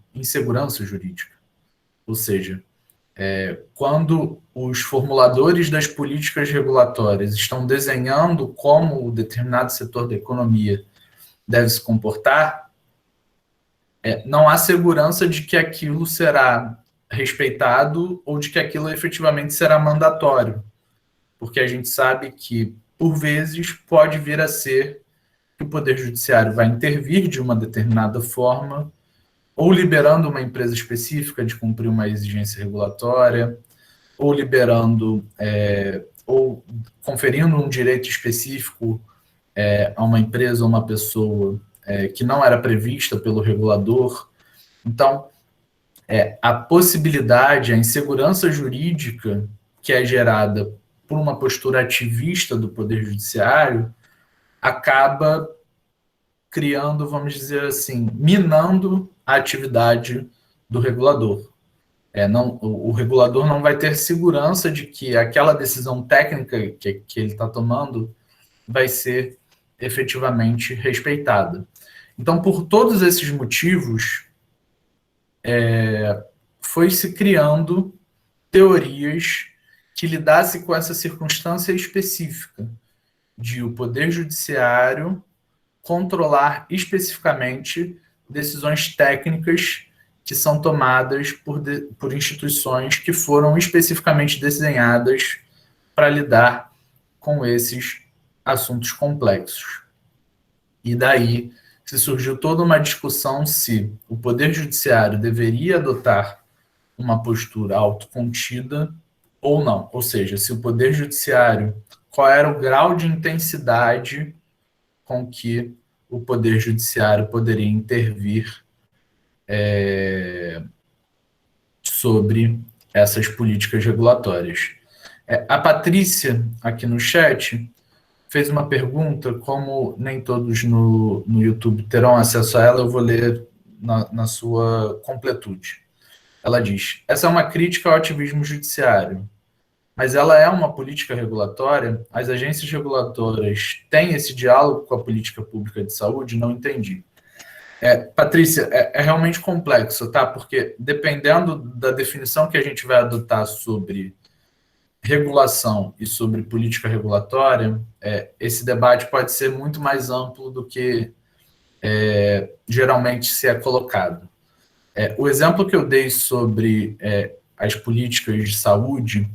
Ou seja, quando os formuladores das políticas regulatórias estão desenhando como o determinado setor da economia deve se comportar, não há segurança de que aquilo será respeitado ou de que aquilo efetivamente será mandatório, porque a gente sabe que, por vezes, pode vir a ser que o Poder Judiciário vai intervir de uma determinada forma, ou liberando uma empresa específica de cumprir uma exigência regulatória, ou liberando, ou conferindo um direito específico a uma empresa ou uma pessoa que não era prevista pelo regulador. Então, a possibilidade, a insegurança jurídica que é gerada por uma postura ativista do Poder Judiciário acaba criando, vamos dizer assim, minando a atividade do regulador. O regulador não vai ter segurança de que aquela decisão técnica que ele está tomando vai ser efetivamente respeitada. Então, por todos esses motivos, foi se criando teorias que lidassem com essa circunstância específica de o Poder Judiciário controlar especificamente decisões técnicas que são tomadas por instituições que foram especificamente desenhadas para lidar com esses assuntos complexos. E daí se surgiu toda uma discussão se o Poder Judiciário deveria adotar uma postura autocontida ou não. Ou seja, se o Poder Judiciário, qual era o grau de intensidade com que o Poder Judiciário poderia intervir sobre essas políticas regulatórias. A Patrícia, aqui no chat, fez uma pergunta, como nem todos no YouTube terão acesso a ela, eu vou ler na sua completude. Ela diz: essa é uma crítica ao ativismo judiciário, mas ela é uma política regulatória? As agências reguladoras têm esse diálogo com a política pública de saúde? Não entendi. Patrícia, é realmente complexo, tá? Porque dependendo da definição que a gente vai adotar sobre regulação e sobre política regulatória, esse debate pode ser muito mais amplo do que geralmente se é colocado. O exemplo que eu dei sobre as políticas de saúde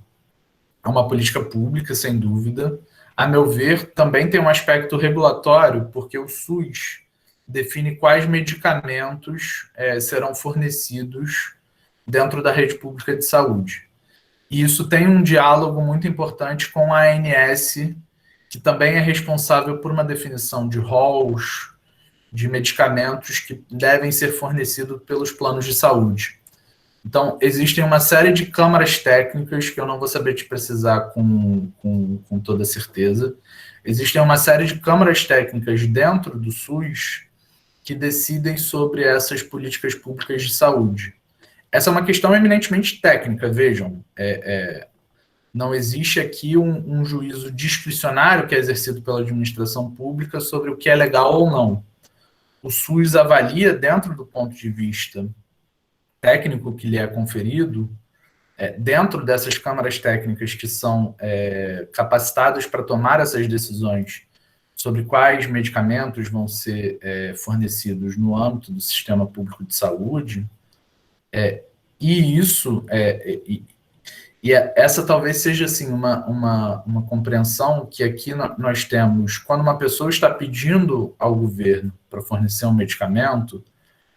é uma política pública, sem dúvida. a meu ver, também tem um aspecto regulatório, porque o SUS define quais medicamentos serão fornecidos dentro da rede pública de saúde. E isso tem um diálogo muito importante com a ANS, que também é responsável por uma definição de rolos de medicamentos que devem ser fornecidos pelos planos de saúde. Então, existem uma série de câmaras técnicas que eu não vou saber te precisar com toda certeza. Existem uma série de câmaras técnicas dentro do SUS que decidem sobre essas políticas públicas de saúde. Essa é uma questão eminentemente técnica, vejam. Não existe aqui um juízo discricionário que é exercido pela administração pública sobre o que é legal ou não. O SUS avalia, dentro do ponto de vista técnico que lhe é conferido, dentro dessas câmaras técnicas que são capacitadas para tomar essas decisões sobre quais medicamentos vão ser fornecidos no âmbito do sistema público de saúde, essa talvez seja assim, uma compreensão que aqui nós temos, quando uma pessoa está pedindo ao governo para fornecer um medicamento,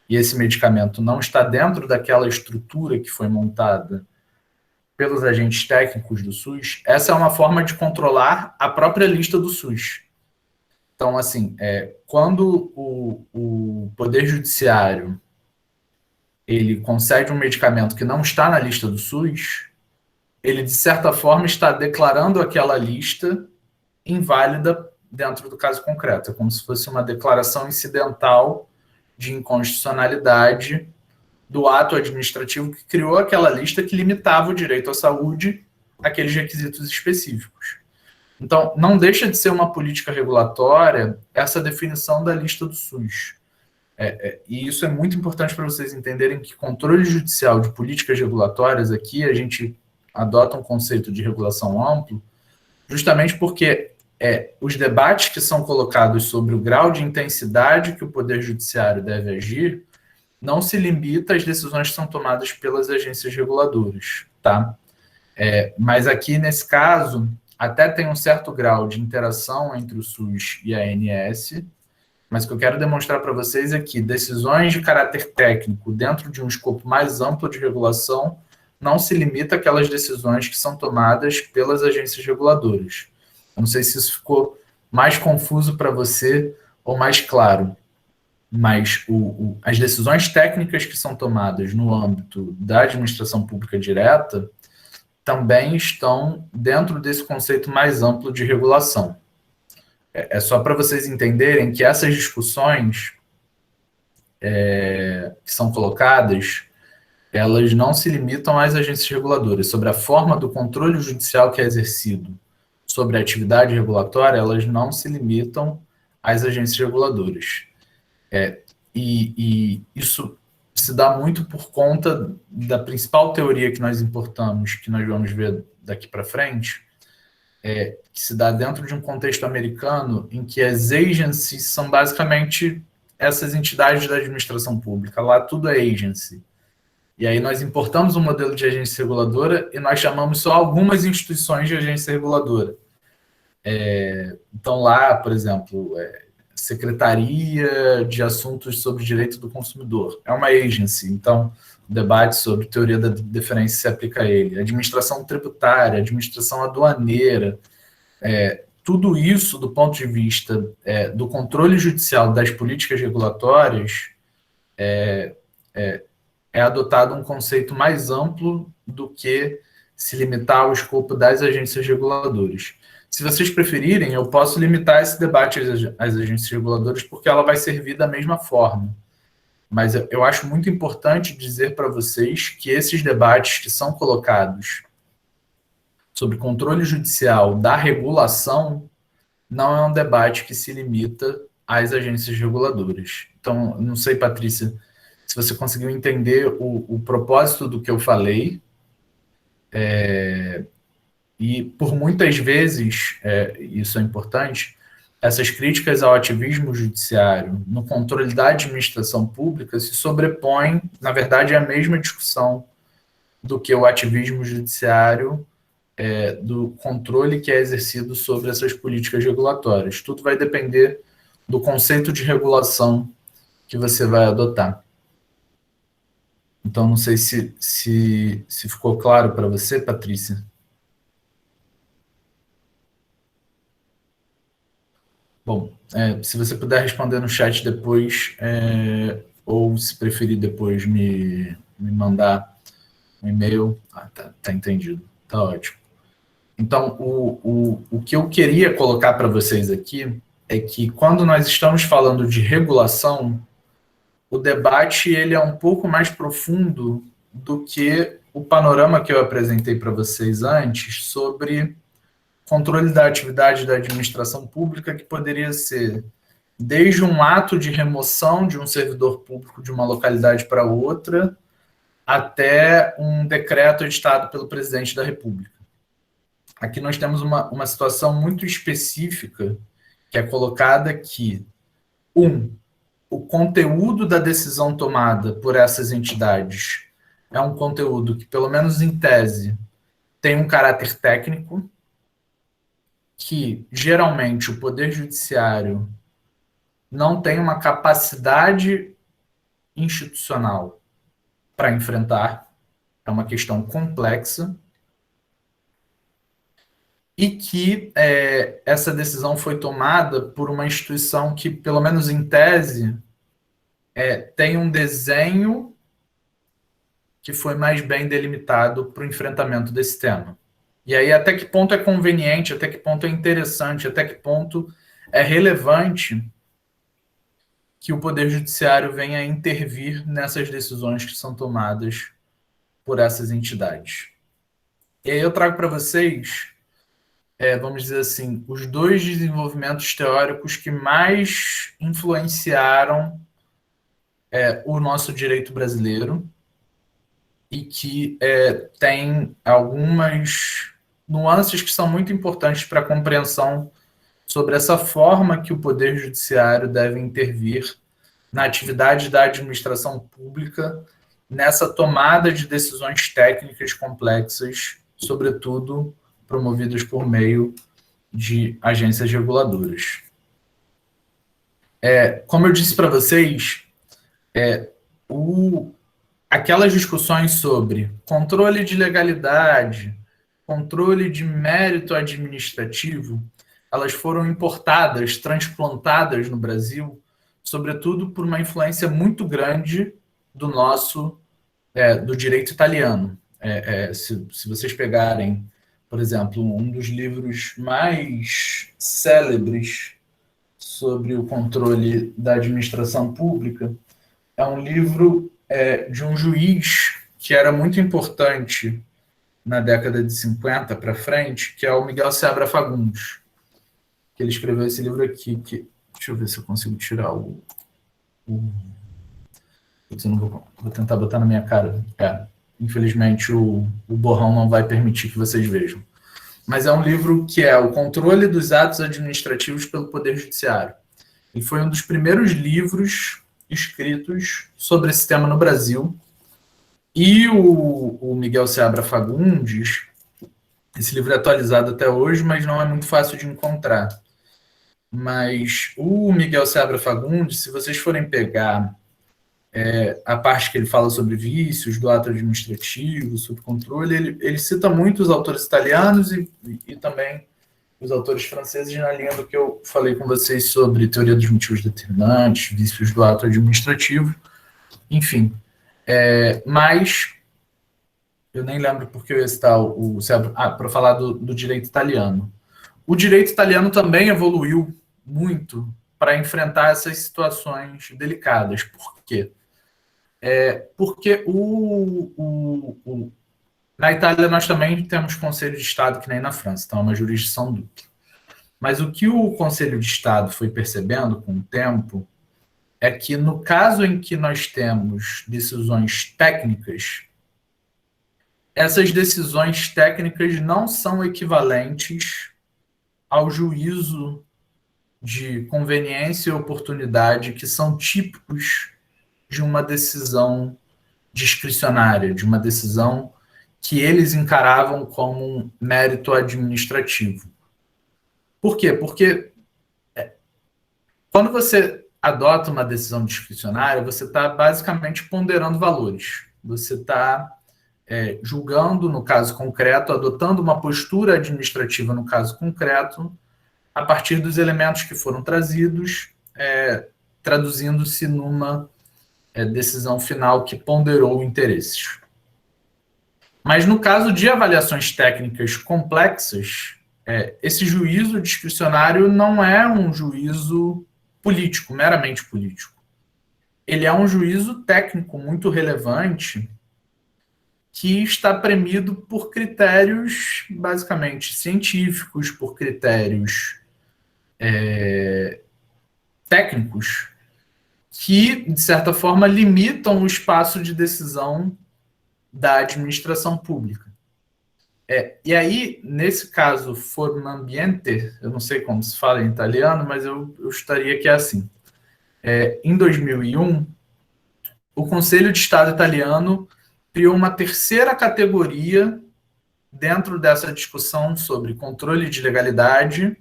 e esse medicamento não está dentro daquela estrutura que foi montada pelos agentes técnicos do SUS, essa é uma forma de controlar a própria lista do SUS. Então, assim, quando o Poder Judiciário ele concede um medicamento que não está na lista do SUS, ele, de certa forma, está declarando aquela lista inválida dentro do caso concreto. É como se fosse uma declaração incidental de inconstitucionalidade do ato administrativo que criou aquela lista que limitava o direito à saúde àqueles requisitos específicos. Então, não deixa de ser uma política regulatória essa definição da lista do SUS. E isso é muito importante para vocês entenderem que controle judicial de políticas regulatórias, aqui a gente adota um conceito de regulação amplo, justamente porque os debates que são colocados sobre o grau de intensidade que o Poder Judiciário deve agir não se limita às decisões que são tomadas pelas agências reguladoras, tá? Mas aqui, nesse caso, até tem um certo grau de interação entre o SUS e a ANS, mas o que eu quero demonstrar para vocês é que decisões de caráter técnico dentro de um escopo mais amplo de regulação não se limita àquelas decisões que são tomadas pelas agências reguladoras. Eu não sei se isso ficou mais confuso para você ou mais claro, mas as decisões técnicas que são tomadas no âmbito da administração pública direta também estão dentro desse conceito mais amplo de regulação. É só para vocês entenderem que essas discussões que são colocadas, elas não se limitam às agências reguladoras. Sobre a forma do controle judicial que é exercido sobre a atividade regulatória, elas não se limitam às agências reguladoras. E isso se dá muito por conta da principal teoria que nós importamos, que nós vamos ver daqui para frente, que se dá dentro de um contexto americano em que as agencies são basicamente essas entidades da administração pública. Lá tudo é agency. E aí nós importamos um modelo de agência reguladora e nós chamamos só algumas instituições de agência reguladora. Então lá, por exemplo, Secretaria de Assuntos sobre Direito do Consumidor. É uma agency, então o debate sobre teoria da deferência se aplica a ele. Administração tributária, administração aduaneira, tudo isso do ponto de vista do controle judicial das políticas regulatórias é adotado um conceito mais amplo do que se limitar ao escopo das agências reguladoras. Se vocês preferirem, eu posso limitar esse debate às agências reguladoras porque ela vai servir da mesma forma. Mas eu acho muito importante dizer para vocês que esses debates que são colocados sobre controle judicial da regulação não é um debate que se limita às agências reguladoras. Então, não sei, Patrícia, se você conseguiu entender o propósito do que eu falei, e por muitas vezes, isso é importante, essas críticas ao ativismo judiciário no controle da administração pública se sobrepõem, na verdade, é a mesma discussão do que o ativismo judiciário do controle que é exercido sobre essas políticas regulatórias. Tudo vai depender do conceito de regulação que você vai adotar. Então, não sei se ficou claro para você, Patrícia. Bom, se você puder responder no chat depois, ou se preferir depois me mandar um e-mail, tá entendido, tá ótimo. Então, o que eu queria colocar para vocês aqui é que quando nós estamos falando de regulação, o debate ele é um pouco mais profundo do que o panorama que eu apresentei para vocês antes sobre controle da atividade da administração pública, que poderia ser desde um ato de remoção de um servidor público de uma localidade para outra, até um decreto editado pelo presidente da República. Aqui nós temos uma situação muito específica, que é colocada que, o conteúdo da decisão tomada por essas entidades é um conteúdo que, pelo menos em tese, tem um caráter técnico, que geralmente o Poder Judiciário não tem uma capacidade institucional para enfrentar, é uma questão complexa, e que essa decisão foi tomada por uma instituição que, pelo menos em tese, tem um desenho que foi mais bem delimitado para o enfrentamento desse tema. E aí, até que ponto é conveniente, até que ponto é interessante, até que ponto é relevante que o Poder Judiciário venha intervir nessas decisões que são tomadas por essas entidades. E aí eu trago para vocês, vamos dizer assim, os dois desenvolvimentos teóricos que mais influenciaram o nosso direito brasileiro e que tem algumas nuances que são muito importantes para a compreensão sobre essa forma que o Poder Judiciário deve intervir na atividade da administração pública, nessa tomada de decisões técnicas complexas, sobretudo promovidas por meio de agências reguladoras. Como eu disse para vocês, aquelas discussões sobre controle de legalidade, controle de mérito administrativo, elas foram importadas, transplantadas no Brasil, sobretudo por uma influência muito grande do direito italiano. Se vocês pegarem, por exemplo, um dos livros mais célebres sobre o controle da administração pública, é um livro de um juiz que era muito importante na década de 50 para frente, que é o Miguel Seabra Fagundes, que ele escreveu esse livro aqui, deixa eu ver se eu consigo tirar eu não vou tentar botar na minha cara. Infelizmente, o borrão não vai permitir que vocês vejam. Mas é um livro que é o controle dos atos administrativos pelo Poder Judiciário. E foi um dos primeiros livros escritos sobre esse tema no Brasil. E o Miguel Seabra Fagundes, esse livro é atualizado até hoje, mas não é muito fácil de encontrar. Mas o Miguel Seabra Fagundes, se vocês forem pegar a parte que ele fala sobre vícios do ato administrativo, sobre controle, ele cita muito os autores italianos e também os autores franceses na linha do que eu falei com vocês sobre teoria dos motivos determinantes, vícios do ato administrativo, enfim. Mas eu nem lembro porque eu ia citar para falar do direito italiano. O direito italiano também evoluiu muito para enfrentar essas situações delicadas. Por quê? Porque na Itália nós também temos Conselho de Estado, que nem na França, então é uma jurisdição dupla. Mas o que o Conselho de Estado foi percebendo com o tempo é que no caso em que nós temos decisões técnicas, essas decisões técnicas não são equivalentes ao juízo de conveniência e oportunidade que são típicos de uma decisão discricionária, de uma decisão que eles encaravam como um mérito administrativo. Por quê? Porque quando você adota uma decisão discricionária, você está basicamente ponderando valores. Você está julgando no caso concreto, adotando uma postura administrativa no caso concreto, a partir dos elementos que foram trazidos, traduzindo-se numa decisão final que ponderou interesses. Mas no caso de avaliações técnicas complexas, esse juízo discricionário não é um juízo político, meramente político. Ele é um juízo técnico muito relevante que está premido por critérios basicamente científicos, por critérios técnicos, que, de certa forma, limitam o espaço de decisão da administração pública. E aí, nesse caso, forum ambiente, eu não sei como se fala em italiano, mas eu estaria que é assim. Em 2001, o Conselho de Estado italiano criou uma terceira categoria dentro dessa discussão sobre controle de legalidade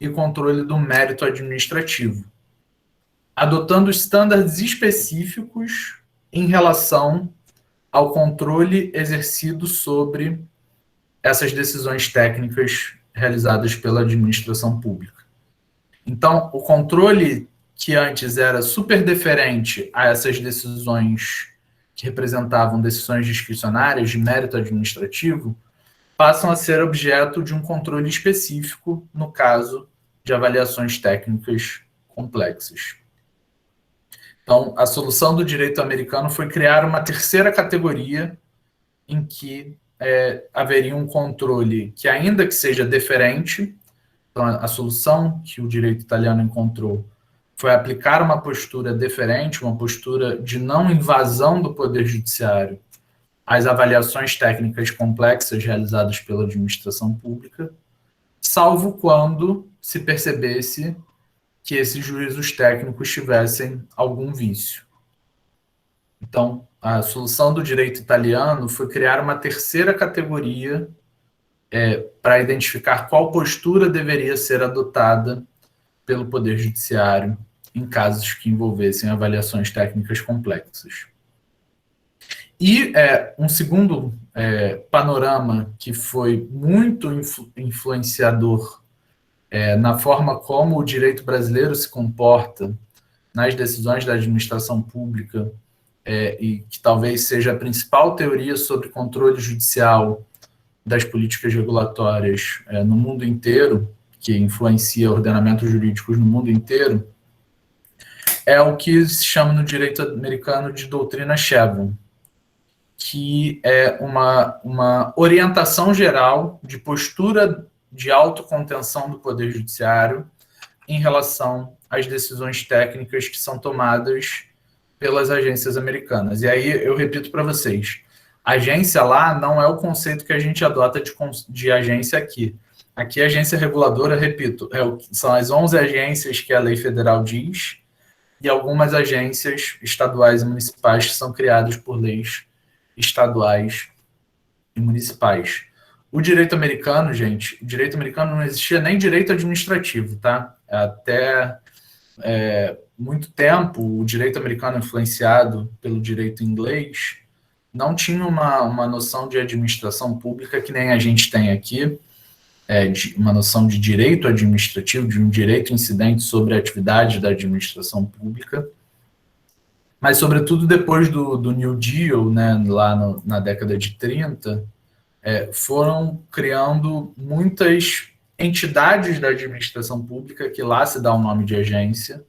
e controle do mérito administrativo, adotando estándares específicos em relação ao controle exercido sobre essas decisões técnicas realizadas pela administração pública. Então, o controle que antes era super deferente a essas decisões que representavam decisões discricionárias de mérito administrativo, passam a ser objeto de um controle específico no caso de avaliações técnicas complexas. Então, a solução do direito americano foi criar uma terceira categoria em que haveria um controle que, ainda que seja deferente, então a solução que o direito italiano encontrou foi aplicar uma postura deferente, uma postura de não invasão do poder judiciário às avaliações técnicas complexas realizadas pela administração pública, salvo quando se percebesse que esses juízos técnicos tivessem algum vício. Então, a solução do direito italiano foi criar uma terceira categoria para identificar qual postura deveria ser adotada pelo Poder Judiciário em casos que envolvessem avaliações técnicas complexas. E um segundo panorama que foi muito influenciador na forma como o direito brasileiro se comporta nas decisões da administração pública, e que talvez seja a principal teoria sobre controle judicial das políticas regulatórias no mundo inteiro, que influencia ordenamentos jurídicos no mundo inteiro, é o que se chama no direito americano de doutrina Chevron, que é uma orientação geral de postura de autocontenção do Poder Judiciário em relação às decisões técnicas que são tomadas pelas agências americanas. E aí eu repito para vocês, agência lá não é o conceito que a gente adota de agência aqui. Aqui a agência reguladora, repito, são as 11 agências que a lei federal diz e algumas agências estaduais e municipais que são criadas por leis estaduais e municipais. O direito americano, gente, o direito americano não existia nem direito administrativo, tá? Até muito tempo, o direito americano influenciado pelo direito inglês não tinha uma noção de administração pública que nem a gente tem aqui, uma noção de direito administrativo, de um direito incidente sobre a atividade da administração pública, mas, sobretudo, depois do New Deal, né, lá na década de 30, foram criando muitas entidades da administração pública, que lá se dá o nome de agência,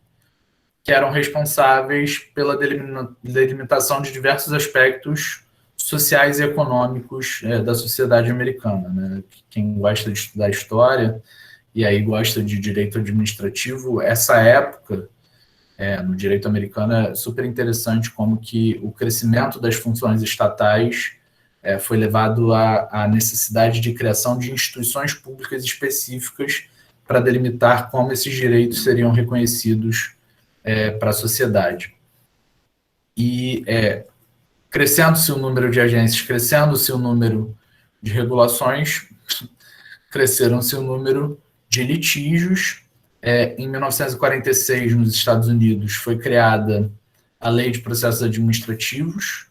que eram responsáveis pela delimitação de diversos aspectos sociais e econômicos da sociedade americana, né? Quem gosta de estudar história e aí gosta de direito administrativo, essa época no direito americano é super interessante como que o crescimento das funções estatais foi levado à necessidade de criação de instituições públicas específicas para delimitar como esses direitos seriam reconhecidos para a sociedade. E crescendo-se o número de agências, crescendo-se o número de regulações, cresceram-se o número de litígios. Em 1946, nos Estados Unidos, foi criada a Lei de Processos Administrativos,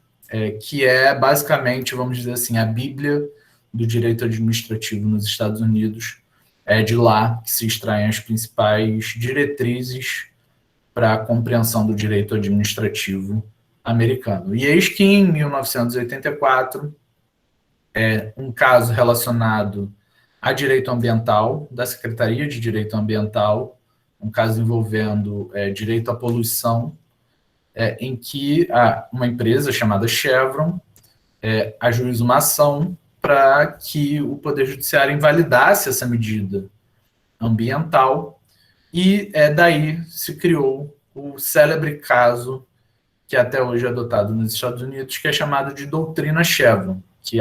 que é basicamente, vamos dizer assim, a Bíblia do direito administrativo nos Estados Unidos. É de lá que se extraem as principais diretrizes para a compreensão do direito administrativo americano. E eis que, em 1984, um caso relacionado a direito ambiental, da Secretaria de Direito Ambiental, um caso envolvendo direito à poluição, em que uma empresa chamada Chevron ajuiza uma ação para que o Poder Judiciário invalidasse essa medida ambiental, e daí se criou o célebre caso que até hoje é adotado nos Estados Unidos, que é chamado de doutrina Chevron, que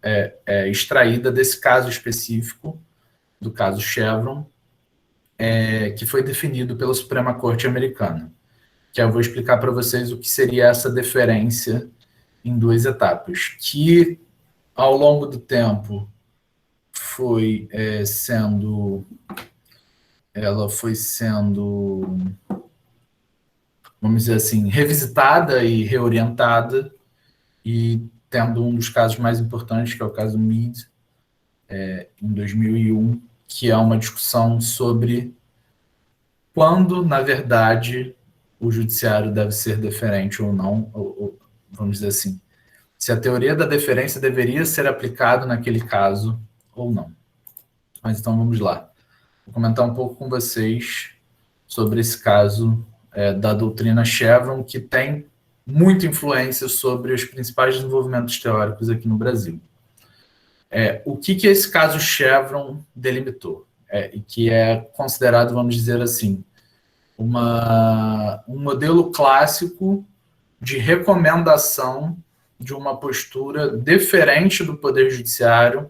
é extraída desse caso específico, do caso Chevron, que foi definido pela Suprema Corte Americana, que eu vou explicar para vocês o que seria essa deferência em duas etapas, que ao longo do tempo ela foi sendo, vamos dizer assim, revisitada e reorientada, e tendo um dos casos mais importantes, que é o caso Mead, em 2001, que é uma discussão sobre quando, na verdade, o judiciário deve ser deferente ou não, ou, vamos dizer assim, se a teoria da deferência deveria ser aplicada naquele caso ou não. Mas então vamos lá. Vou comentar um pouco com vocês sobre esse caso da doutrina Chevron, que tem muita influência sobre os principais desenvolvimentos teóricos aqui no Brasil. O que esse caso Chevron delimitou? E que é considerado, vamos dizer assim, um modelo clássico de recomendação de uma postura diferente do Poder Judiciário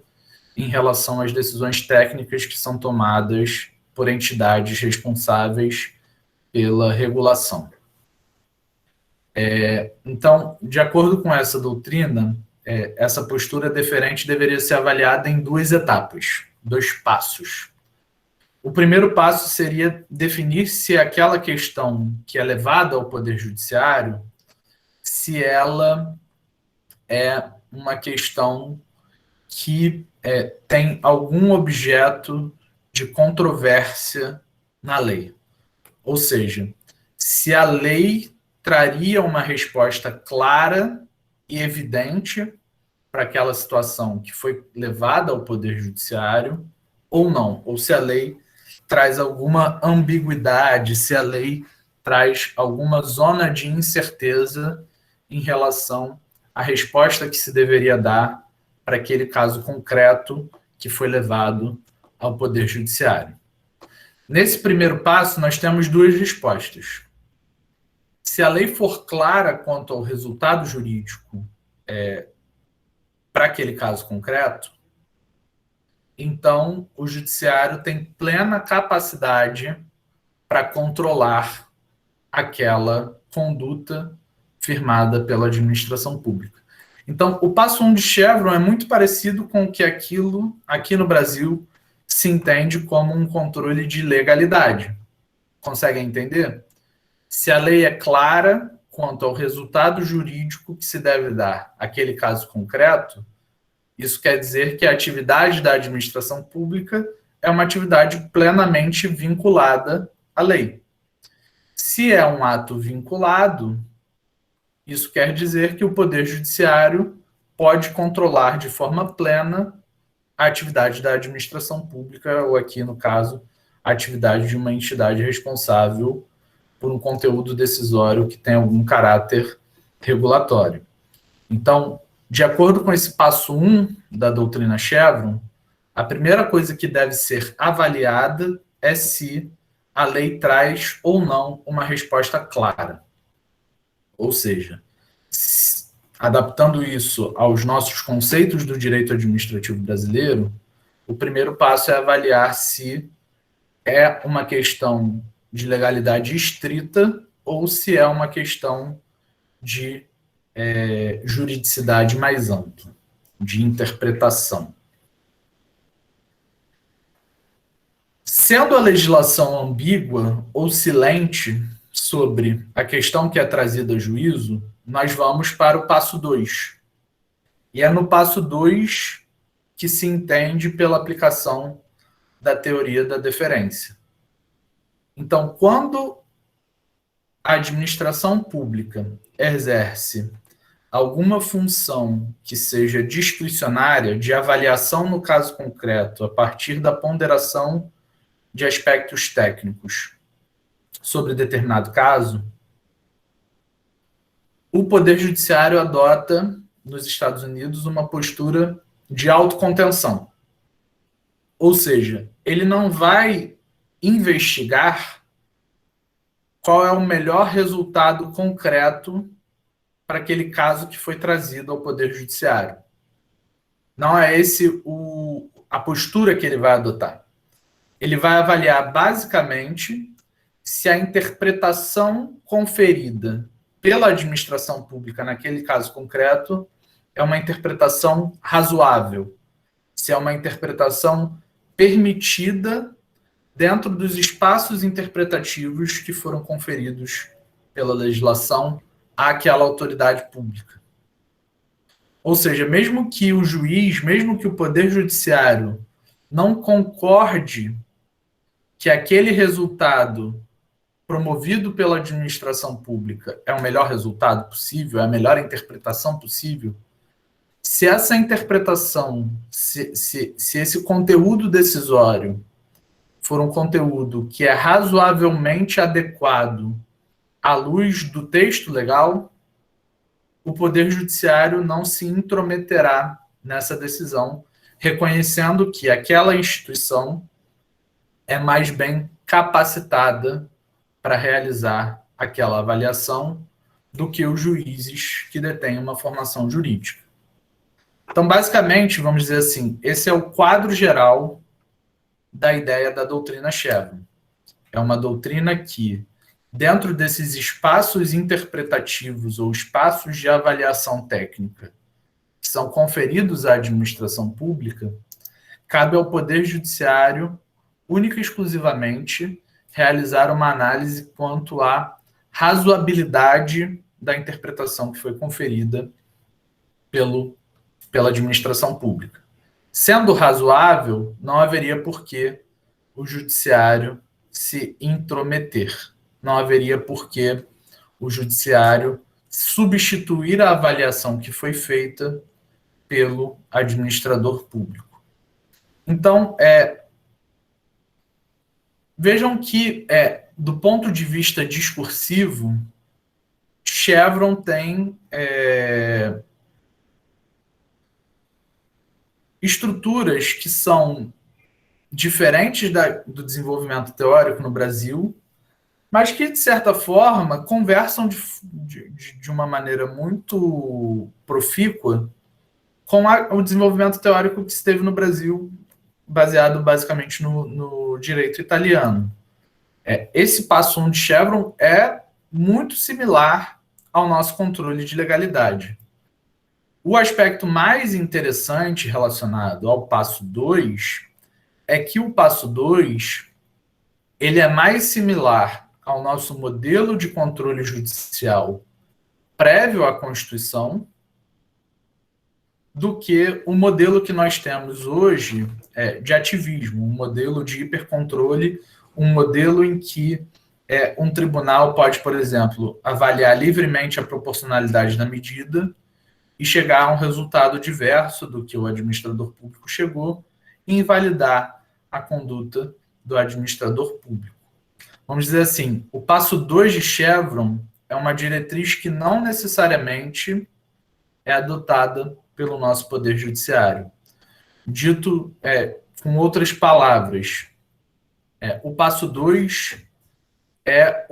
em relação às decisões técnicas que são tomadas por entidades responsáveis pela regulação. Então, de acordo com essa doutrina, essa postura deferente deveria ser avaliada em duas etapas, dois passos. O primeiro passo seria definir se aquela questão que é levada ao Poder Judiciário, se ela é uma questão que tem algum objeto de controvérsia na lei. Ou seja, se a lei traria uma resposta clara e evidente para aquela situação que foi levada ao Poder Judiciário ou não, ou se a lei traz alguma ambiguidade, se a lei traz alguma zona de incerteza em relação à resposta que se deveria dar para aquele caso concreto que foi levado ao Poder Judiciário. Nesse primeiro passo, nós temos duas respostas. Se a lei for clara quanto ao resultado jurídico para aquele caso concreto, então o judiciário tem plena capacidade para controlar aquela conduta firmada pela administração pública. Então, o passo 1 de Chevron é muito parecido com o que aqui no Brasil se entende como um controle de legalidade. Conseguem entender? Se a lei é clara quanto ao resultado jurídico que se deve dar àquele caso concreto, isso quer dizer que a atividade da administração pública é uma atividade plenamente vinculada à lei. Se é um ato vinculado, isso quer dizer que o Poder Judiciário pode controlar de forma plena a atividade da administração pública, ou aqui, no caso, a atividade de uma entidade responsável por um conteúdo decisório que tem algum caráter regulatório. Então, de acordo com esse passo 1 da doutrina Chevron, a primeira coisa que deve ser avaliada é se a lei traz ou não uma resposta clara. Ou seja, adaptando isso aos nossos conceitos do direito administrativo brasileiro, o primeiro passo é avaliar se é uma questão de legalidade estrita ou se é uma questão de juridicidade mais ampla, de interpretação. Sendo a legislação ambígua ou silente sobre a questão que é trazida a juízo, nós vamos para o passo 2. E é no passo 2 que se entende pela aplicação da teoria da deferência. Então, quando a administração pública exerce alguma função que seja discricionária, de avaliação no caso concreto, a partir da ponderação de aspectos técnicos sobre determinado caso, o Poder Judiciário adota, nos Estados Unidos, uma postura de autocontenção. Ou seja, ele não vai investigar qual é o melhor resultado concreto para aquele caso que foi trazido ao Poder Judiciário. Não é esse a postura que ele vai adotar. Ele vai avaliar, basicamente, se a interpretação conferida pela administração pública naquele caso concreto é uma interpretação razoável, se é uma interpretação permitida dentro dos espaços interpretativos que foram conferidos pela legislação àquela autoridade pública. Ou seja, mesmo que o juiz, mesmo que o Poder Judiciário não concorde que aquele resultado promovido pela administração pública é o melhor resultado possível, é a melhor interpretação possível, se essa interpretação, se esse conteúdo decisório for um conteúdo que é razoavelmente adequado à luz do texto legal, o Poder Judiciário não se intrometerá nessa decisão, reconhecendo que aquela instituição é mais bem capacitada para realizar aquela avaliação do que os juízes que detêm uma formação jurídica. Então, basicamente, vamos dizer assim, esse é o quadro geral da ideia da doutrina Chevron. É uma doutrina que, dentro desses espaços interpretativos ou espaços de avaliação técnica que são conferidos à administração pública, cabe ao Poder Judiciário, única e exclusivamente, realizar uma análise quanto à razoabilidade da interpretação que foi conferida pela administração pública. Sendo razoável, não haveria por que o judiciário se intrometer. Não haveria por que o judiciário substituir a avaliação que foi feita pelo administrador público. Então, vejam que, do ponto de vista discursivo, Chevron tem estruturas que são diferentes do desenvolvimento teórico no Brasil, mas que, de certa forma, conversam de uma maneira muito profícua com o desenvolvimento teórico que se teve no Brasil, baseado basicamente no direito italiano. Esse passo 1 de Chevron é muito similar ao nosso controle de legalidade. O aspecto mais interessante relacionado ao passo 2 é que o passo 2 ele é mais similar ao nosso modelo de controle judicial prévio à Constituição do que o modelo que nós temos hoje de ativismo, um modelo de hipercontrole, um modelo em que um tribunal pode, por exemplo, avaliar livremente a proporcionalidade da medida e chegar a um resultado diverso do que o administrador público chegou e invalidar a conduta do administrador público. Vamos dizer assim, o passo 2 de Chevron é uma diretriz que não necessariamente é adotada pelo nosso Poder Judiciário. Dito com outras palavras, o passo 2 é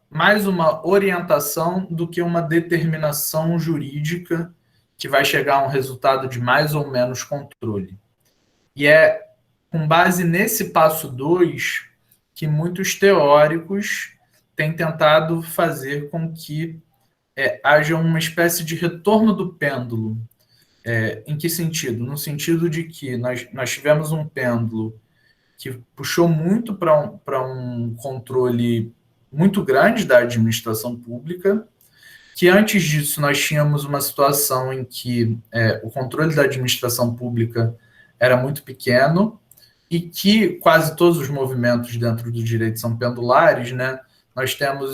mais uma orientação do que uma determinação jurídica que vai chegar a um resultado de mais ou menos controle. E é com base nesse passo 2 que muitos teóricos têm tentado fazer com que haja uma espécie de retorno do pêndulo. Em que sentido? No sentido de que nós tivemos um pêndulo que puxou muito para um controle muito grande da administração pública, que antes disso nós tínhamos uma situação em que o controle da administração pública era muito pequeno e que quase todos os movimentos dentro do direito são pendulares, né? Nós temos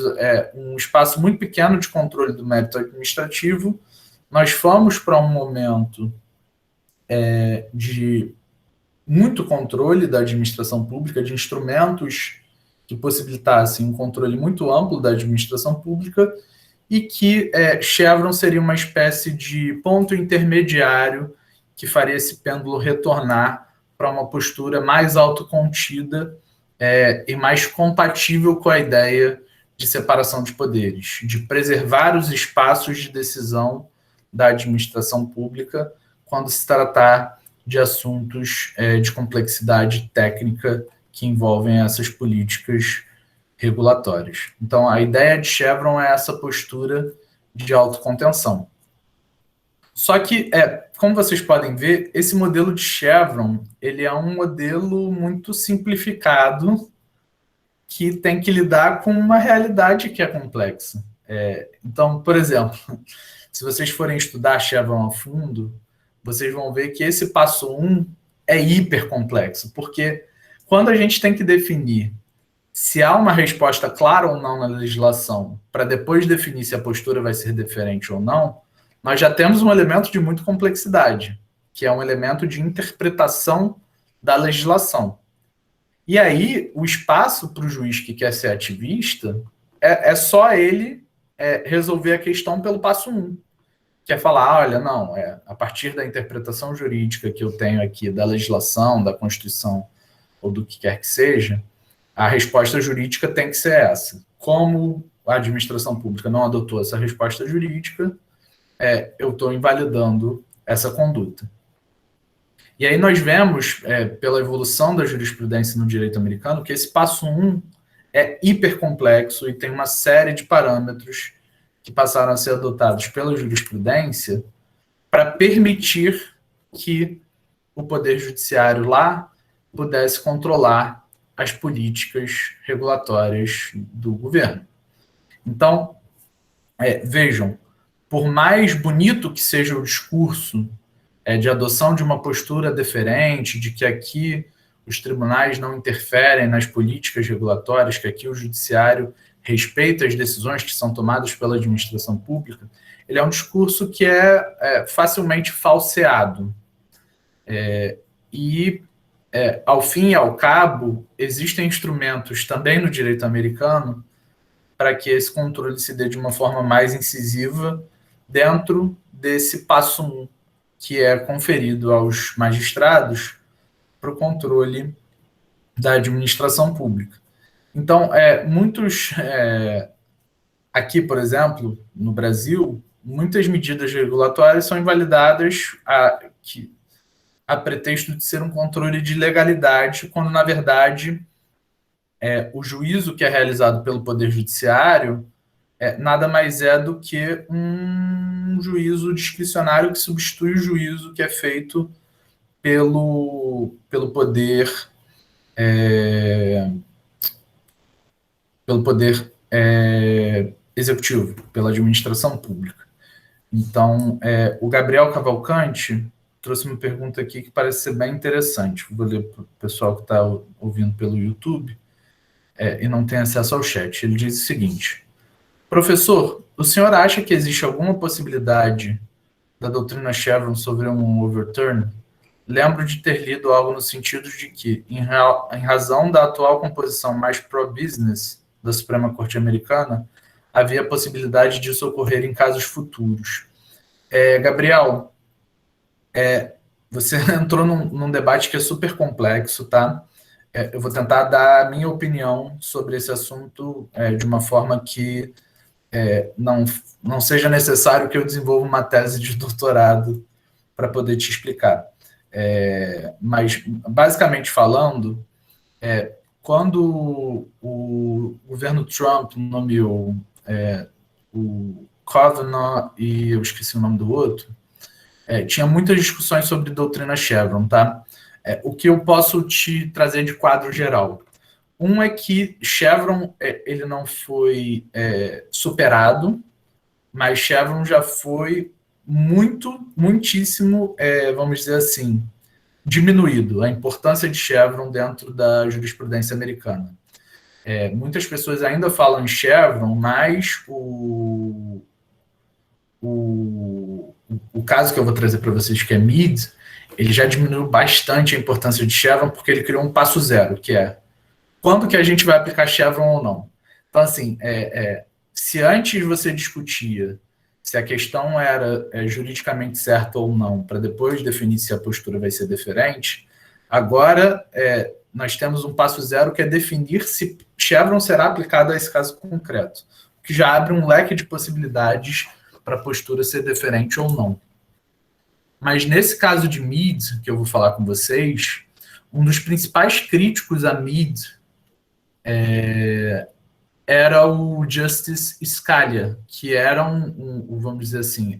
um espaço muito pequeno de controle do mérito administrativo. Nós fomos para um momento de muito controle da administração pública, de instrumentos que possibilitassem um controle muito amplo da administração pública, e que Chevron seria uma espécie de ponto intermediário que faria esse pêndulo retornar para uma postura mais autocontida e mais compatível com a ideia de separação de poderes, de preservar os espaços de decisão da administração pública quando se tratar de assuntos de complexidade técnica que envolvem essas políticas regulatórias. Então, a ideia de Chevron é essa postura de autocontenção. Só que, como vocês podem ver, esse modelo de Chevron, ele é um modelo muito simplificado que tem que lidar com uma realidade que é complexa. Então, por exemplo, se vocês forem estudar Chevron a fundo, vocês vão ver que esse passo 1 é hiper complexo, porque quando a gente tem que definir se há uma resposta clara ou não na legislação, para depois definir se a postura vai ser diferente ou não, nós já temos um elemento de muita complexidade, que é um elemento de interpretação da legislação. E aí, o espaço para o juiz que quer ser ativista é só ele resolver a questão pelo passo 1. Que é falar, olha, não, a partir da interpretação jurídica que eu tenho aqui da legislação, da Constituição, ou do que quer que seja, a resposta jurídica tem que ser essa. Como a administração pública não adotou essa resposta jurídica, eu estou invalidando essa conduta. E aí nós vemos, pela evolução da jurisprudência no direito americano, que esse passo 1 é hipercomplexo e tem uma série de parâmetros que passaram a ser adotados pela jurisprudência para permitir que o Poder Judiciário lá pudesse controlar as políticas regulatórias do governo. Então, vejam, por mais bonito que seja o discurso de adoção de uma postura deferente, de que aqui os tribunais não interferem nas políticas regulatórias, que aqui o judiciário respeita as decisões que são tomadas pela administração pública, ele é um discurso que é facilmente falseado. Ao fim e ao cabo, existem instrumentos também no direito americano para que esse controle se dê de uma forma mais incisiva dentro desse passo 1, que é conferido aos magistrados para o controle da administração pública. Então, aqui, por exemplo, no Brasil, muitas medidas regulatórias são invalidadas a pretexto de ser um controle de legalidade, quando, na verdade, o juízo que é realizado pelo Poder Judiciário nada mais é do que um juízo discricionário que substitui o juízo que é feito pelo poder executivo, pela administração pública. Então, o Gabriel Cavalcante trouxe uma pergunta aqui que parece ser bem interessante. Vou ler para o pessoal que está ouvindo pelo YouTube e não tem acesso ao chat. Ele diz o seguinte: professor, o senhor acha que existe alguma possibilidade da doutrina Chevron sobre um overturn? Lembro de ter lido algo no sentido de que, em razão da atual composição mais pro-business da Suprema Corte Americana, havia a possibilidade disso ocorrer em casos futuros. Gabriel, você entrou num debate que é super complexo, tá? Eu vou tentar dar a minha opinião sobre esse assunto de uma forma que não seja necessário que eu desenvolva uma tese de doutorado para poder te explicar. Mas, basicamente falando, quando o governo Trump nomeou o Kavanaugh e eu esqueci o nome do outro, tinha muitas discussões sobre doutrina Chevron, tá? O que eu posso te trazer de quadro geral? Um é que Chevron ele não foi superado, mas Chevron já foi muitíssimo, vamos dizer assim, diminuído. A importância de Chevron dentro da jurisprudência americana. Muitas pessoas ainda falam em Chevron, mas o caso que eu vou trazer para vocês, que é Meade, ele já diminuiu bastante a importância de Chevron, porque ele criou um passo zero, que é quando que a gente vai aplicar Chevron ou não. Então, assim, se antes você discutia se a questão era juridicamente certa ou não, para depois definir se a postura vai ser diferente, agora nós temos um passo zero, que é definir se Chevron será aplicado a esse caso concreto, o que já abre um leque de possibilidades para a postura ser diferente ou não. Mas nesse caso de Meade, que eu vou falar com vocês, um dos principais críticos a Meade era o Justice Scalia, que era vamos dizer assim,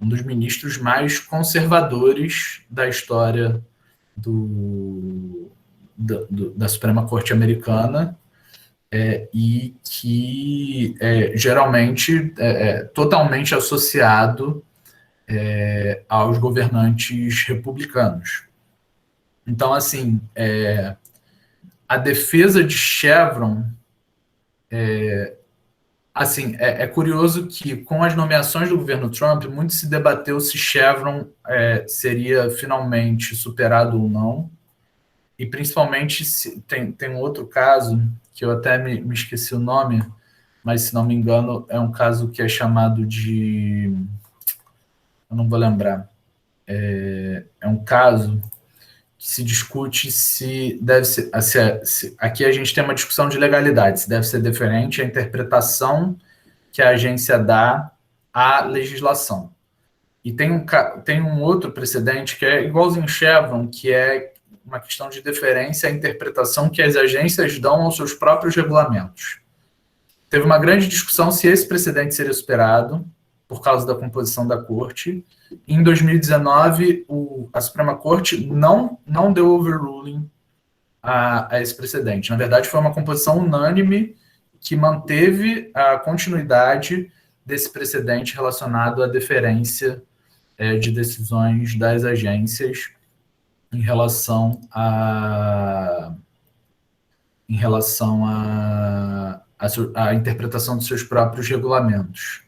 um dos ministros mais conservadores da história da Suprema Corte Americana, e que geralmente totalmente associado aos governantes republicanos. Então, assim, a defesa de Chevron, assim, é curioso que com as nomeações do governo Trump, muito se debateu se Chevron seria finalmente superado ou não, e principalmente tem um outro caso, que eu até me esqueci o nome, mas se não me engano é um caso que é chamado de... eu não vou lembrar. É um caso que se discute se deve ser... aqui a gente tem uma discussão de legalidade, se deve ser diferente a interpretação que a agência dá à legislação. E tem um outro precedente que é igualzinho Chevron, que é uma questão de deferência à interpretação que as agências dão aos seus próprios regulamentos. Teve uma grande discussão se esse precedente seria superado por causa da composição da corte. Em 2019, a Suprema Corte não deu overruling a esse precedente. Na verdade, foi uma composição unânime que manteve a continuidade desse precedente relacionado à deferência de decisões das agências em relação à interpretação dos seus próprios regulamentos.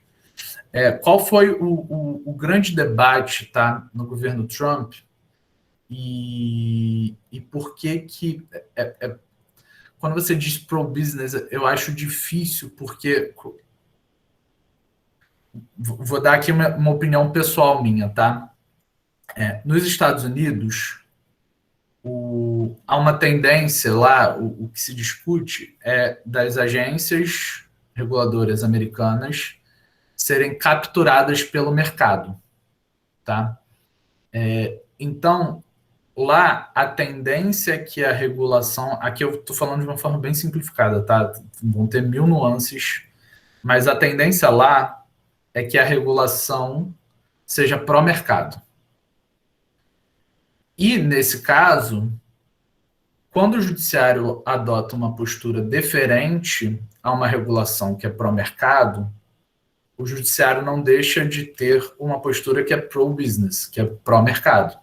Qual foi o grande debate, tá, no governo Trump, e por que quando você diz pro-business, eu acho difícil, porque vou dar aqui uma opinião pessoal minha, tá? Nos Estados Unidos, há uma tendência lá, o que se discute é das agências reguladoras americanas serem capturadas pelo mercado, tá? Então, lá, a tendência é que a regulação... aqui eu estou falando de uma forma bem simplificada, tá? Vão ter 1000 nuances, mas a tendência lá é que a regulação seja pró-mercado. E, nesse caso, quando o judiciário adota uma postura deferente a uma regulação que é pró-mercado, o judiciário não deixa de ter uma postura que é pro-business, que é pró-mercado.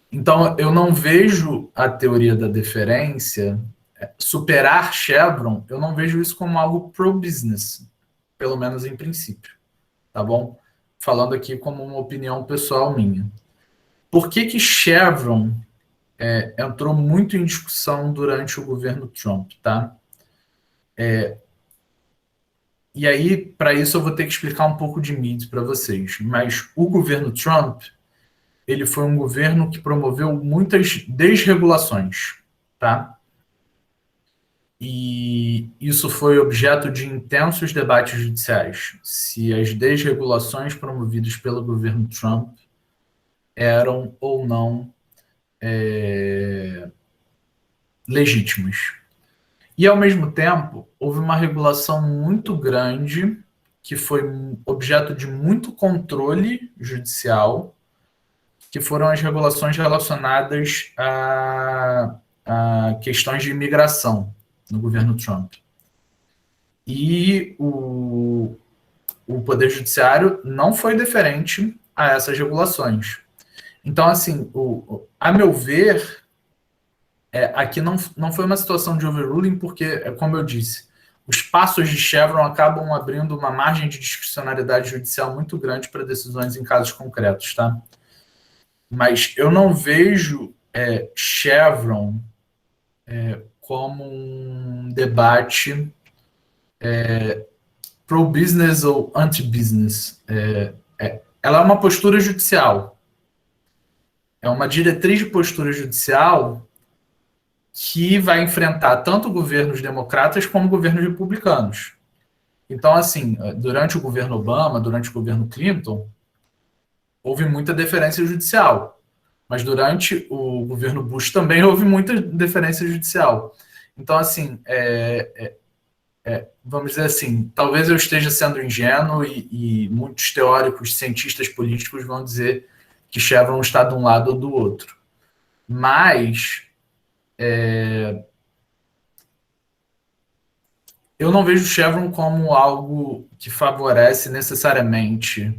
Então, eu não vejo a teoria da deferência superar Chevron, eu não vejo isso como algo pro-business, pelo menos em princípio, tá bom? Falando aqui como uma opinião pessoal minha. Por que Chevron entrou muito em discussão durante o governo Trump, tá? E aí, para isso, eu vou ter que explicar um pouco de Meade para vocês. Mas o governo Trump, ele foi um governo que promoveu muitas desregulações, tá? E isso foi objeto de intensos debates judiciais, se as desregulações promovidas pelo governo Trump eram ou não legítimas. E, ao mesmo tempo, houve uma regulação muito grande, que foi objeto de muito controle judicial, que foram as regulações relacionadas a questões de imigração no governo Trump. E o Poder Judiciário não foi deferente a essas regulações. Então, assim, a meu ver, aqui não foi uma situação de overruling, porque, como eu disse, os passos de Chevron acabam abrindo uma margem de discricionariedade judicial muito grande para decisões em casos concretos, tá? Mas eu não vejo Chevron como um debate pro-business ou anti-business. Ela é uma postura judicial. É uma diretriz de postura judicial que vai enfrentar tanto governos democratas como governos republicanos. Então, assim, durante o governo Obama, durante o governo Clinton, houve muita deferência judicial. Mas durante o governo Bush também houve muita deferência judicial. Então, assim, vamos dizer assim, talvez eu esteja sendo ingênuo e muitos teóricos, cientistas políticos vão dizer que Chevron está de um lado ou do outro. Mas eu não vejo Chevron como algo que favorece necessariamente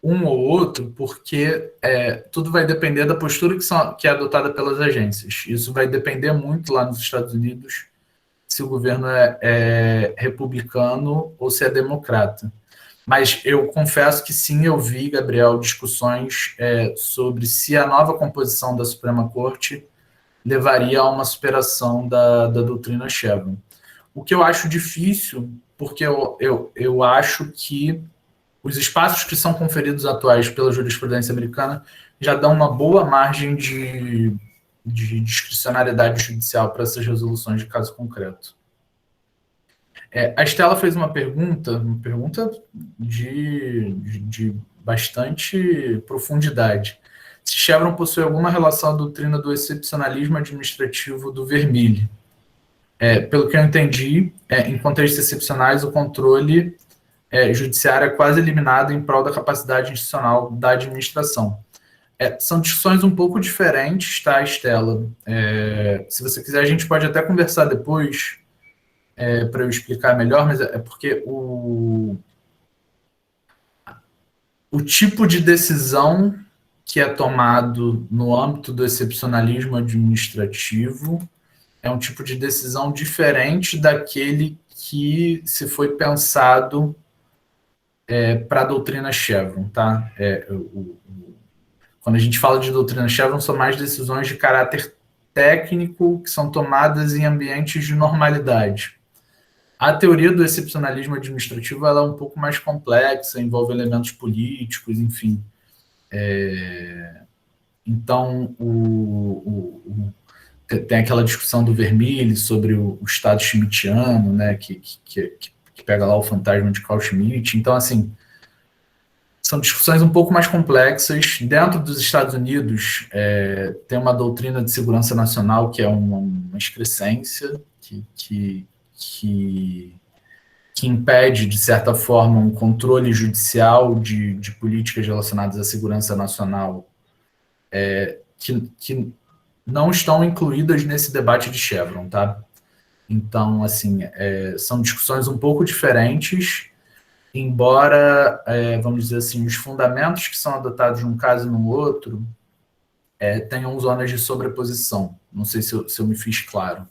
um ou outro, porque tudo vai depender da postura que é adotada pelas agências. Isso vai depender muito lá nos Estados Unidos se o governo é republicano ou se é democrata. Mas eu confesso que sim, eu vi, Gabriel, discussões sobre se a nova composição da Suprema Corte levaria a uma superação da doutrina Chevron. O que eu acho difícil, porque eu acho que os espaços que são conferidos atuais pela jurisprudência americana já dão uma boa margem de discricionariedade judicial para essas resoluções de caso concreto. A Estela fez uma pergunta de bastante profundidade. Se Chevron possui alguma relação à doutrina do excepcionalismo administrativo do Vermilye. Pelo que eu entendi, em contextos excepcionais, o controle judiciário é quase eliminado em prol da capacidade institucional da administração. São discussões um pouco diferentes, tá, Estela? Se você quiser, a gente pode até conversar depois para eu explicar melhor, mas é porque o tipo de decisão que é tomado no âmbito do excepcionalismo administrativo é um tipo de decisão diferente daquele que se foi pensado para a doutrina Chevron, tá? Quando a gente fala de doutrina Chevron, são mais decisões de caráter técnico que são tomadas em ambientes de normalidade. A teoria do excepcionalismo administrativo ela é um pouco mais complexa, envolve elementos políticos, enfim. Então, tem aquela discussão do Vermilye sobre o Estado schmittiano, né, que pega lá o fantasma de Carl Schmitt. Então, assim, são discussões um pouco mais complexas. Dentro dos Estados Unidos, tem uma doutrina de segurança nacional que é uma excrescência, que impede, de certa forma, um controle judicial de políticas relacionadas à segurança nacional que não estão incluídas nesse debate de Chevron, tá? Então, assim, são discussões um pouco diferentes, embora, vamos dizer assim, os fundamentos que são adotados num caso e no outro tenham zonas de sobreposição. Não sei se eu me fiz claro.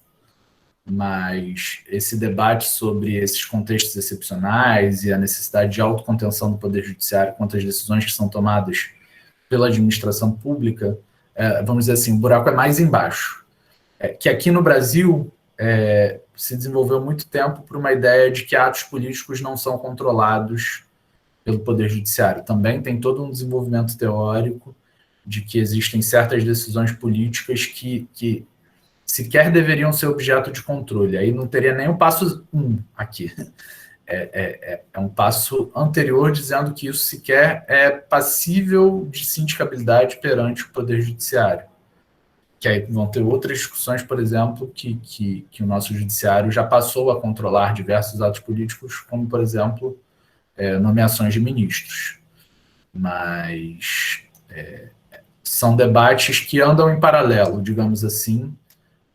Mas esse debate sobre esses contextos excepcionais e a necessidade de autocontenção do Poder Judiciário quanto às decisões que são tomadas pela administração pública, vamos dizer assim, o buraco é mais embaixo. Que aqui no Brasil se desenvolveu muito tempo por uma ideia de que atos políticos não são controlados pelo Poder Judiciário. Também tem todo um desenvolvimento teórico de que existem certas decisões políticas que sequer deveriam ser objeto de controle. Aí não teria nem o passo 1 aqui. É um passo anterior dizendo que isso sequer é passível de sindicabilidade perante o Poder Judiciário. que aí vão ter outras discussões, por exemplo, que o nosso judiciário já passou a controlar diversos atos políticos, como, por exemplo, nomeações de ministros. Mas são debates que andam em paralelo, digamos assim,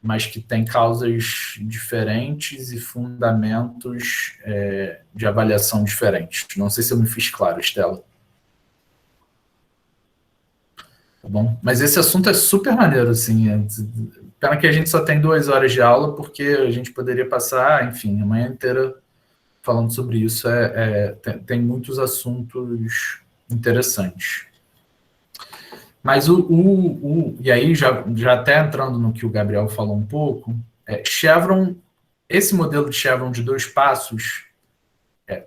mas que têm causas diferentes e fundamentos de avaliação diferentes. Não sei se eu me fiz claro, Estela. Tá bom? Mas esse assunto é super maneiro, assim. Pena que a gente só tem 2 horas de aula, porque a gente poderia passar, enfim, a manhã inteira falando sobre isso. Tem muitos assuntos interessantes. Mas e aí, já até entrando no que o Gabriel falou um pouco, Chevron, esse modelo de Chevron de 2 passos,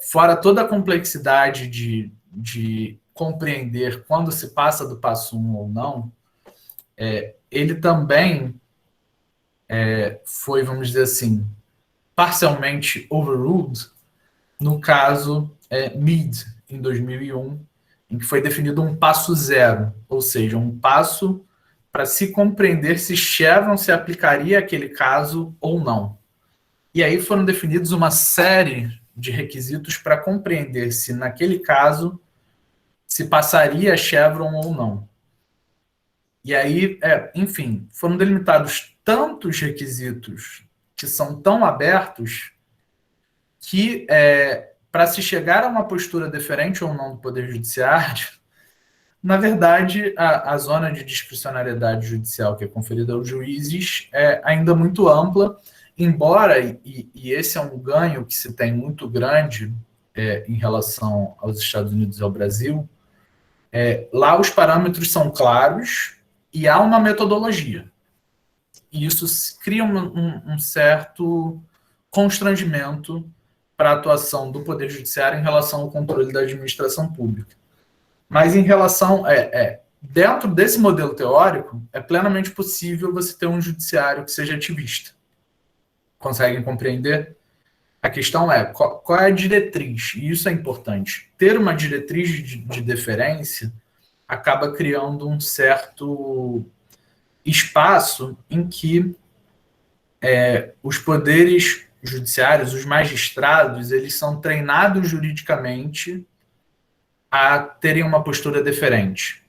fora toda a complexidade de compreender quando se passa do passo 1 ou não, ele também foi, vamos dizer assim, parcialmente overruled no caso Meade, em 2001, em que foi definido um passo 0, ou seja, um passo para se compreender se Chevron se aplicaria àquele caso ou não. E aí foram definidos uma série de requisitos para compreender se naquele caso se passaria Chevron ou não. E aí, enfim, foram delimitados tantos requisitos que são tão abertos que, para se chegar a uma postura diferente ou não do Poder Judiciário, na verdade, a zona de discricionariedade judicial que é conferida aos juízes é ainda muito ampla, embora, e esse é um ganho que se tem muito grande em relação aos Estados Unidos e ao Brasil, lá os parâmetros são claros e há uma metodologia. E isso cria um certo constrangimento para a atuação do Poder Judiciário em relação ao controle da administração pública. Mas em relação... dentro desse modelo teórico, é plenamente possível você ter um judiciário que seja ativista. Conseguem compreender? A questão é, qual é a diretriz? E isso é importante. Ter uma diretriz de deferência acaba criando um certo espaço em que os poderes judiciários, os magistrados, eles são treinados juridicamente a terem uma postura deferente,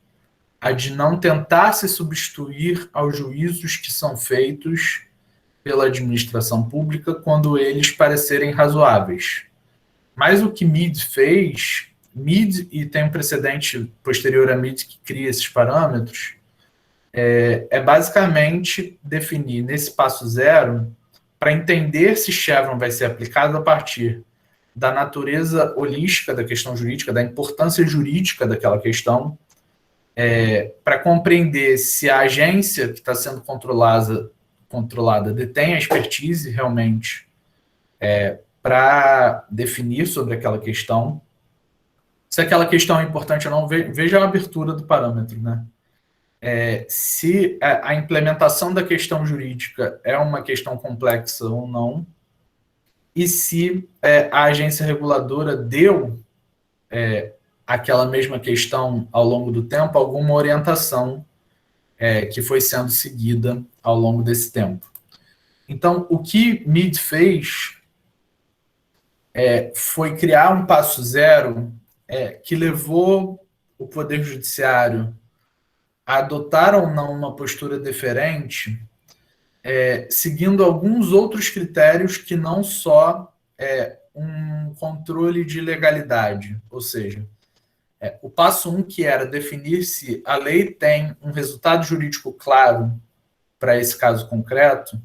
a de não tentar se substituir aos juízos que são feitos pela administração pública quando eles parecerem razoáveis. Mas o que Meade fez, e tem um precedente posterior a Meade que cria esses parâmetros, é basicamente definir nesse passo 0 para entender se Chevron vai ser aplicado a partir da natureza holística da questão jurídica, da importância jurídica daquela questão, para compreender se a agência que está sendo controlada detém a expertise realmente para definir sobre aquela questão. Se aquela questão é importante ou não, veja a abertura do parâmetro, né? Se a implementação da questão jurídica é uma questão complexa ou não, e se a agência reguladora deu aquela mesma questão ao longo do tempo alguma orientação que foi sendo seguida ao longo desse tempo. Então, o que Meade fez foi criar um passo 0 que levou o Poder Judiciário a adotar ou não uma postura deferente, seguindo alguns outros critérios que não só um controle de legalidade, ou seja, o passo 1, que era definir se a lei tem um resultado jurídico claro para esse caso concreto,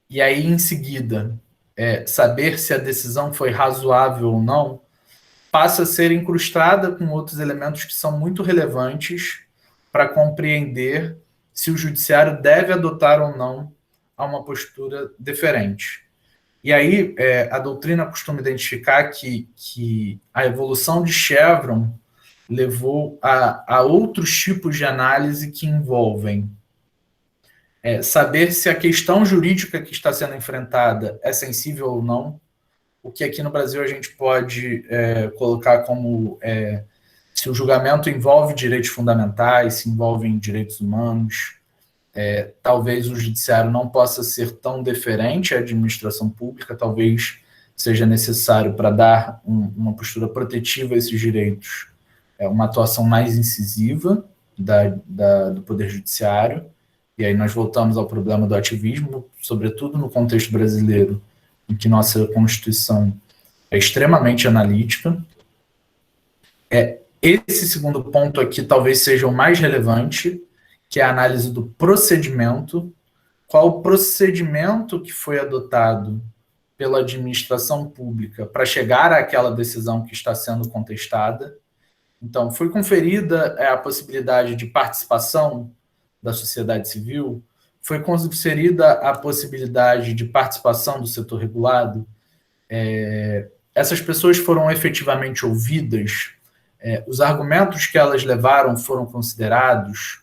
e aí, em seguida, saber se a decisão foi razoável ou não, passa a ser incrustada com outros elementos que são muito relevantes para compreender se o judiciário deve adotar ou não uma postura deferente. E aí, a doutrina costuma identificar que a evolução de Chevron levou a outros tipos de análise que envolvem saber se a questão jurídica que está sendo enfrentada é sensível ou não, o que aqui no Brasil a gente pode colocar como se o julgamento envolve direitos fundamentais, se envolve em direitos humanos, talvez o judiciário não possa ser tão deferente à administração pública, talvez seja necessário, para dar uma postura protetiva a esses direitos, uma atuação mais incisiva do Poder Judiciário. E aí nós voltamos ao problema do ativismo, sobretudo no contexto brasileiro, em que nossa Constituição é extremamente analítica. Esse segundo ponto aqui talvez seja o mais relevante, que é a análise do procedimento. Qual o procedimento que foi adotado pela administração pública para chegar àquela decisão que está sendo contestada? Então, foi conferida a possibilidade de participação da sociedade civil? Foi conferida a possibilidade de participação do setor regulado? Essas pessoas foram efetivamente ouvidas? Os argumentos que elas levaram foram considerados?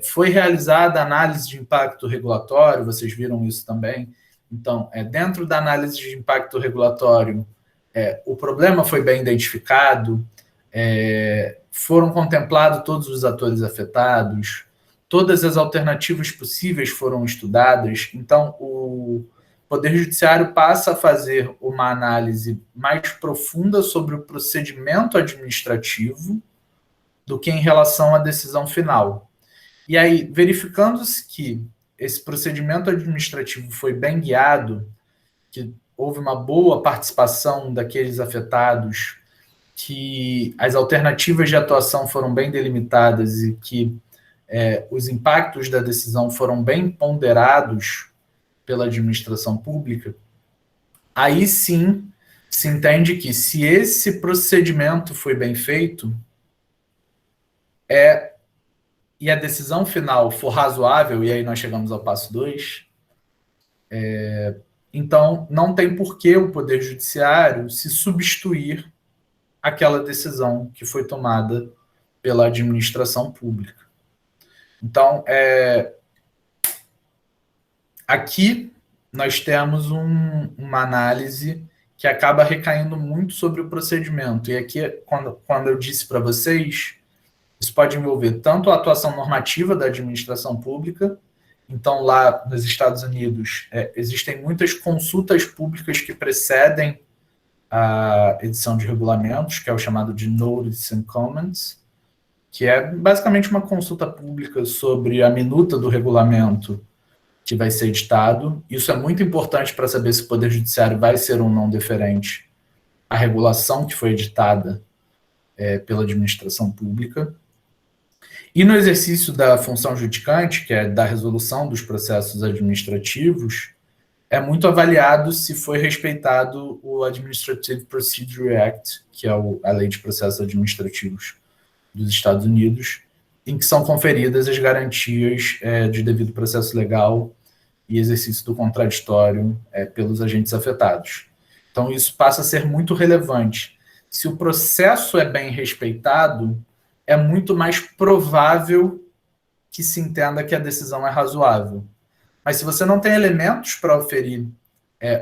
Foi realizada análise de impacto regulatório? Vocês viram isso também? Então, dentro da análise de impacto regulatório, o problema foi bem identificado? Foram contemplados todos os atores afetados? Todas as alternativas possíveis foram estudadas? Então, o Poder Judiciário passa a fazer uma análise mais profunda sobre o procedimento administrativo do que em relação à decisão final. E aí, verificando-se que esse procedimento administrativo foi bem guiado, que houve uma boa participação daqueles afetados, que as alternativas de atuação foram bem delimitadas e que os impactos da decisão foram bem ponderados pela administração pública, aí sim se entende que, se esse procedimento foi bem feito, e a decisão final for razoável, e aí nós chegamos ao passo 2, então não tem por que o Poder Judiciário se substituir àquela decisão que foi tomada pela administração pública. Então, aqui nós temos uma análise que acaba recaindo muito sobre o procedimento. E aqui, quando eu disse para vocês, isso pode envolver tanto a atuação normativa da administração pública. Então, lá nos Estados Unidos, existem muitas consultas públicas que precedem a edição de regulamentos, que é o chamado de Notice and Comments, que é basicamente uma consulta pública sobre a minuta do regulamento que vai ser editado. Isso é muito importante para saber se o Poder Judiciário vai ser ou não deferente à regulação que foi editada pela administração pública. E no exercício da função judicante, que é da resolução dos processos administrativos, é muito avaliado se foi respeitado o Administrative Procedure Act, que é a Lei de Processos Administrativos dos Estados Unidos, em que são conferidas as garantias de devido processo legal e exercício do contraditório pelos agentes afetados. Então, isso passa a ser muito relevante. Se o processo é bem respeitado, é muito mais provável que se entenda que a decisão é razoável. Mas se você não tem elementos para oferir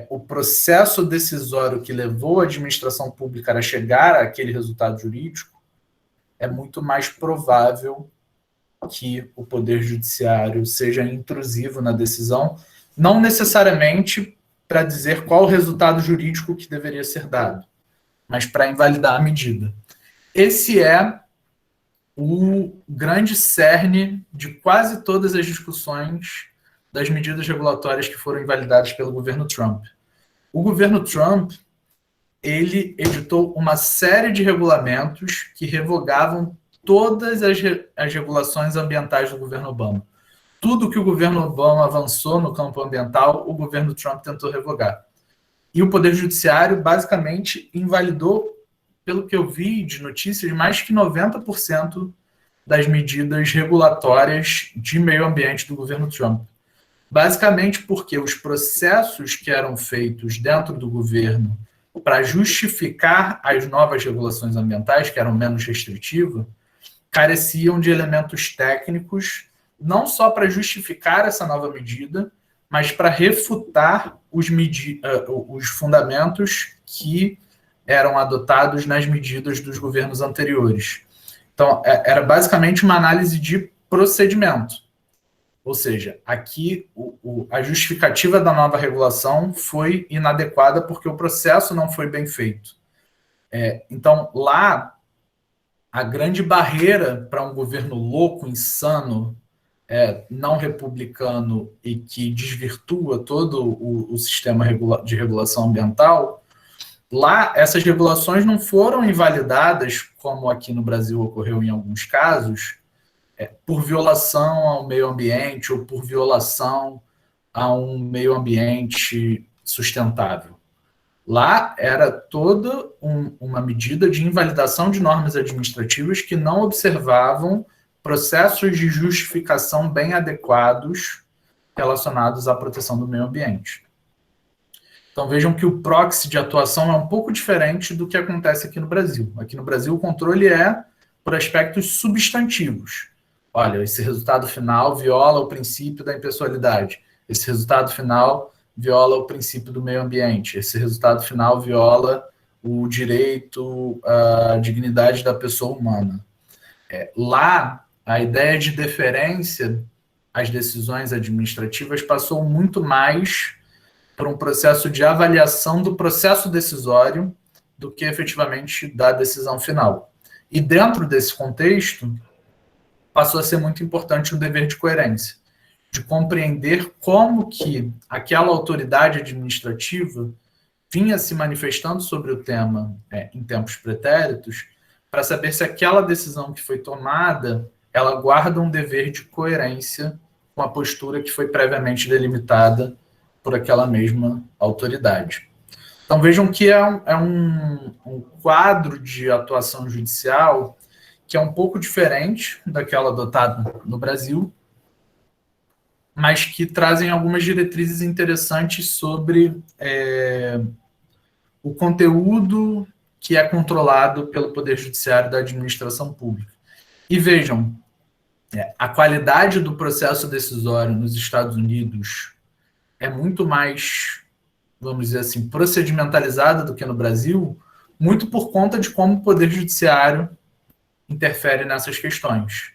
o processo decisório que levou a administração pública a chegar àquele resultado jurídico, é muito mais provável que o Poder Judiciário seja intrusivo na decisão, não necessariamente para dizer qual o resultado jurídico que deveria ser dado, mas para invalidar a medida. Esse é o grande cerne de quase todas as discussões das medidas regulatórias que foram invalidadas pelo governo Trump. O governo Trump, ele editou uma série de regulamentos que revogavam todas as regulações ambientais do governo Obama. Tudo que o governo Obama avançou no campo ambiental, o governo Trump tentou revogar. E o Poder Judiciário, basicamente, invalidou, pelo que eu vi de notícias, mais que 90% das medidas regulatórias de meio ambiente do governo Trump. Basicamente porque os processos que eram feitos dentro do governo para justificar as novas regulações ambientais, que eram menos restritivas, careciam de elementos técnicos, não só para justificar essa nova medida, mas para refutar os fundamentos que eram adotados nas medidas dos governos anteriores. Então, era basicamente uma análise de procedimento. Ou seja, aqui a justificativa da nova regulação foi inadequada porque o processo não foi bem feito. Então, lá, a grande barreira para um governo louco, insano, não republicano e que desvirtua todo o sistema de regulação ambiental, lá essas regulações não foram invalidadas, como aqui no Brasil ocorreu em alguns casos, por violação ao meio ambiente ou por violação a um meio ambiente sustentável. Lá era toda uma medida de invalidação de normas administrativas que não observavam processos de justificação bem adequados relacionados à proteção do meio ambiente. Então vejam que o proxy de atuação é um pouco diferente do que acontece aqui no Brasil. Aqui no Brasil o controle é por aspectos substantivos. Olha, esse resultado final viola o princípio da impessoalidade. Esse resultado final viola o princípio do meio ambiente. Esse resultado final viola o direito à dignidade da pessoa humana. Lá, a ideia de deferência às decisões administrativas passou muito mais por um processo de avaliação do processo decisório do que efetivamente da decisão final. E dentro desse contexto, passou a ser muito importante o dever de coerência, de compreender como que aquela autoridade administrativa vinha se manifestando sobre o tema em tempos pretéritos, para saber se aquela decisão que foi tomada, ela guarda um dever de coerência com a postura que foi previamente delimitada por aquela mesma autoridade. Então vejam que é um quadro de atuação judicial que é um pouco diferente daquela adotada no Brasil, mas que trazem algumas diretrizes interessantes sobre o conteúdo que é controlado pelo Poder Judiciário da administração pública. E vejam, a qualidade do processo decisório nos Estados Unidos é muito mais, vamos dizer assim, procedimentalizada do que no Brasil, muito por conta de como o Poder Judiciário interfere nessas questões.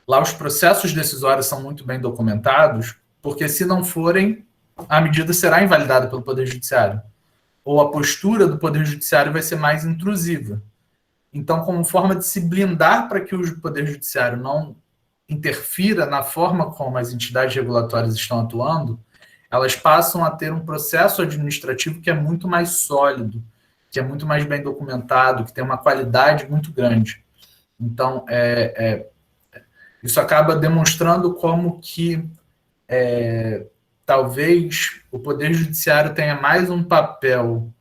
Lá os processos decisórios são muito bem documentados, porque se não forem, a medida será invalidada pelo Poder Judiciário. Ou a postura do Poder Judiciário vai ser mais intrusiva. Então, como forma de se blindar para que o Poder Judiciário não interfira na forma como as entidades regulatórias estão atuando, elas passam a ter um processo administrativo que é muito mais sólido, que é muito mais bem documentado, que tem uma qualidade muito grande. Então, isso acaba demonstrando como que talvez o Poder Judiciário tenha mais um papel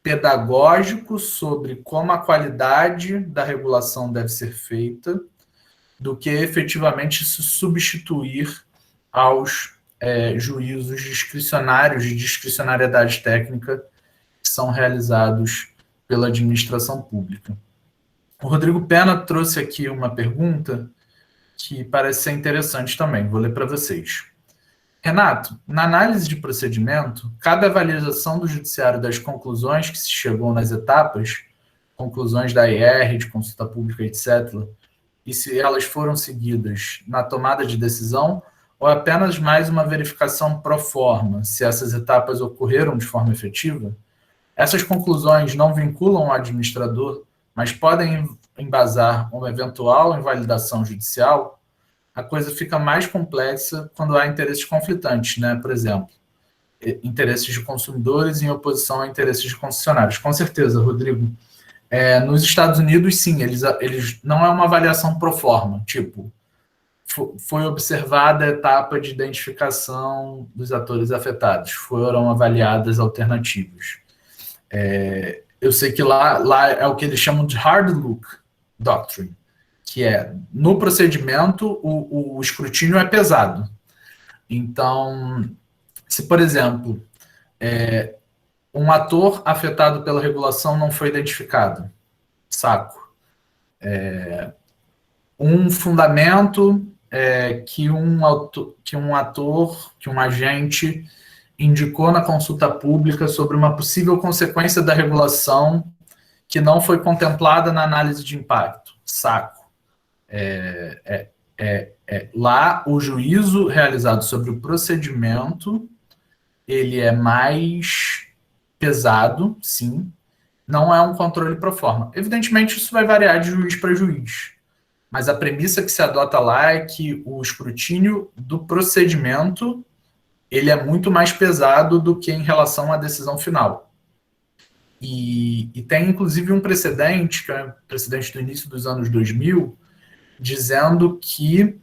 pedagógico sobre como a qualidade da regulação deve ser feita, do que efetivamente se substituir aos juízos discricionários de discricionariedade técnica que são realizados pela administração pública. O Rodrigo Pena trouxe aqui uma pergunta que parece ser interessante também, vou ler para vocês. Renato, na análise de procedimento, cabe a avaliação do judiciário das conclusões que se chegou nas etapas, conclusões da IR, de consulta pública, etc., e se elas foram seguidas na tomada de decisão, ou apenas mais uma verificação pro forma, se essas etapas ocorreram de forma efetiva? Essas conclusões não vinculam o administrador, mas podem embasar uma eventual invalidação judicial? A coisa fica mais complexa quando há interesses conflitantes, né? Por exemplo, interesses de consumidores em oposição a interesses de concessionários. Com certeza, Rodrigo. Nos Estados Unidos, sim, eles não é uma avaliação pro forma, tipo, foi observada a etapa de identificação dos atores afetados, foram avaliadas alternativas. Eu sei que lá é o que eles chamam de hard look doctrine, que no procedimento, o escrutínio é pesado. Então, se, por exemplo, um ator afetado pela regulação não foi identificado, saco. Um fundamento que um agente indicou na consulta pública sobre uma possível consequência da regulação que não foi contemplada na análise de impacto, saco. Lá, o juízo realizado sobre o procedimento, ele é mais pesado, sim, não é um controle pro forma. Evidentemente, isso vai variar de juiz para juiz, mas a premissa que se adota lá é que o escrutínio do procedimento ele é muito mais pesado do que em relação à decisão final. E tem, inclusive, um precedente, que é um precedente do início dos anos 2000, dizendo que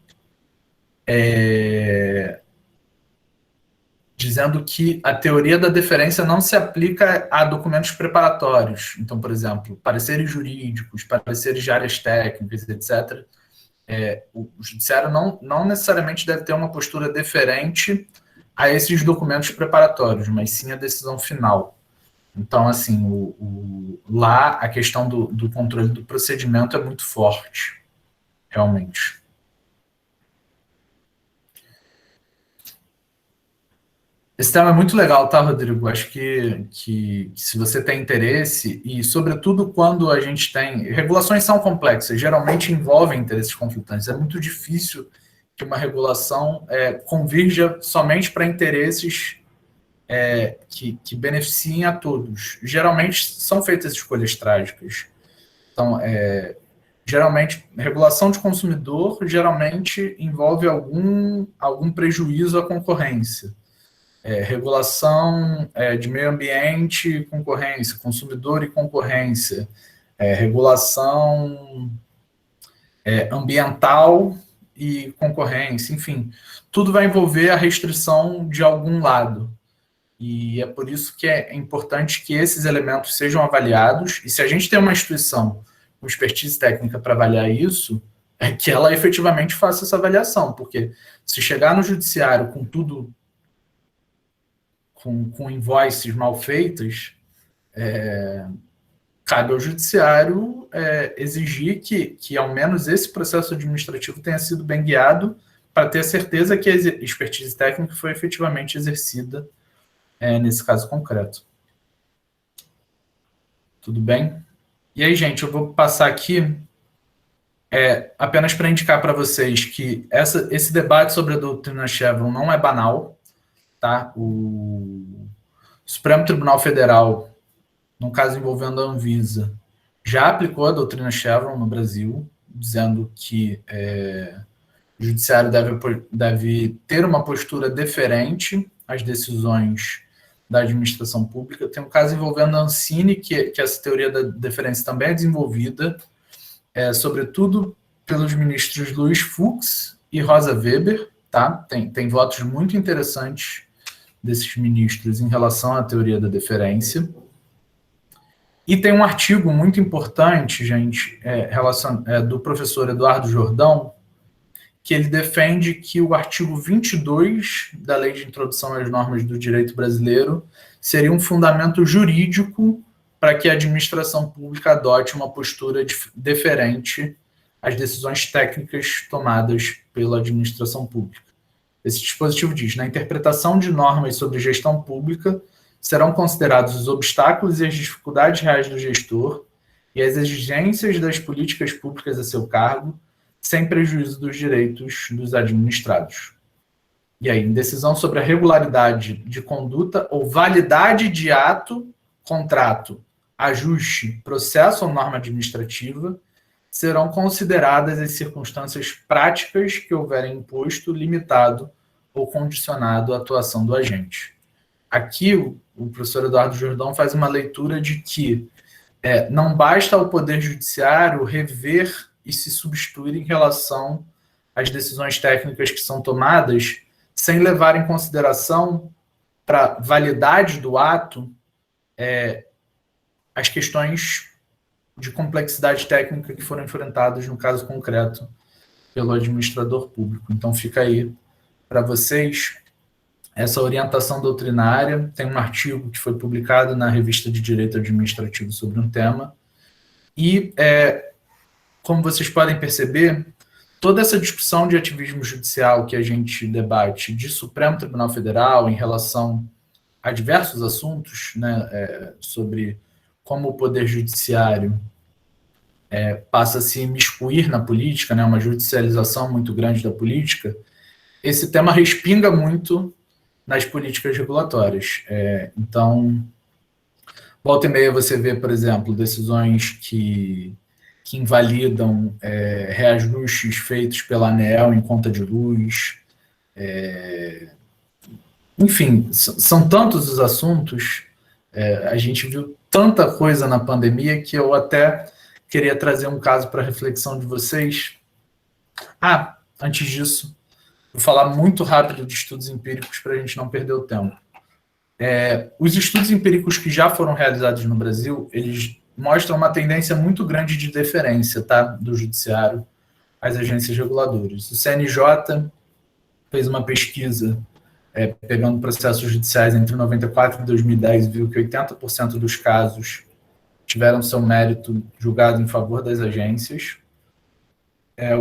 a teoria da deferência não se aplica a documentos preparatórios. Então, por exemplo, pareceres jurídicos, pareceres de áreas técnicas, etc. O judiciário não necessariamente deve ter uma postura deferente a esses documentos preparatórios, mas sim a decisão final. Então, assim, lá a questão do controle do procedimento é muito forte, realmente. Esse tema é muito legal, tá, Rodrigo? Acho que se você tem interesse, e sobretudo quando a gente tem... Regulações são complexas, geralmente envolvem interesses conflitantes. É muito difícil que uma regulação convirja somente para interesses que beneficiem a todos. Geralmente são feitas escolhas trágicas. Então, geralmente, regulação de consumidor geralmente envolve algum prejuízo à concorrência. Regulação de meio ambiente, concorrência, consumidor e concorrência, regulação ambiental e concorrência, enfim, tudo vai envolver a restrição de algum lado. E é por isso que é importante que esses elementos sejam avaliados, e se a gente tem uma instituição com expertise técnica para avaliar isso, é que ela efetivamente faça essa avaliação, porque se chegar no judiciário com tudo com invoices mal feitas, cabe ao judiciário exigir que ao menos esse processo administrativo tenha sido bem guiado para ter certeza que a expertise técnica foi efetivamente exercida nesse caso concreto. Tudo bem? E aí, gente, eu vou passar aqui apenas para indicar para vocês que esse debate sobre a doutrina Chevron não é banal. Tá? O Supremo Tribunal Federal, num caso envolvendo a Anvisa, já aplicou a doutrina Chevron no Brasil, dizendo que o judiciário deve ter uma postura deferente às decisões da administração pública. Tem um caso envolvendo a Ancine, que essa teoria da deferência também é desenvolvida, sobretudo pelos ministros Luiz Fux e Rosa Weber. Tá? Tem votos muito interessantes desses ministros em relação à teoria da deferência. E tem um artigo muito importante, gente, do professor Eduardo Jordão, que ele defende que o artigo 22 da Lei de Introdução às Normas do Direito Brasileiro seria um fundamento jurídico para que a administração pública adote uma postura deferente às decisões técnicas tomadas pela administração pública. Esse dispositivo diz: na interpretação de normas sobre gestão pública, serão considerados os obstáculos e as dificuldades reais do gestor e as exigências das políticas públicas a seu cargo, sem prejuízo dos direitos dos administrados. E aí, em decisão sobre a regularidade de conduta ou validade de ato, contrato, ajuste, processo ou norma administrativa, serão consideradas as circunstâncias práticas que houverem imposto, limitado ou condicionado a atuação do agente. Aqui, o professor Eduardo Jordão faz uma leitura de que não basta ao Poder Judiciário rever e se substituir em relação às decisões técnicas que são tomadas, sem levar em consideração, para validade do ato, as questões de complexidade técnica que foram enfrentadas no caso concreto pelo administrador público. Então fica aí para vocês essa orientação doutrinária. Tem um artigo que foi publicado na Revista de Direito Administrativo sobre um tema. E, como vocês podem perceber, toda essa discussão de ativismo judicial que a gente debate de Supremo Tribunal Federal em relação a diversos assuntos, né, sobre como o Poder Judiciário passa a se imiscuir na política, né, uma judicialização muito grande da política, esse tema respinga muito nas políticas regulatórias. Então, volta e meia você vê, por exemplo, decisões que invalidam reajustes feitos pela ANEEL em conta de luz. Enfim, são tantos os assuntos, a gente viu tanta coisa na pandemia que eu até queria trazer um caso para reflexão de vocês. Antes disso, vou falar muito rápido de estudos empíricos para a gente não perder o tempo. Os estudos empíricos que já foram realizados no Brasil, eles mostram uma tendência muito grande de deferência, tá, do judiciário às agências reguladoras. O CNJ fez uma pesquisa pegando processos judiciais entre 94 e 2010 e viu que 80% dos casos tiveram seu mérito julgado em favor das agências.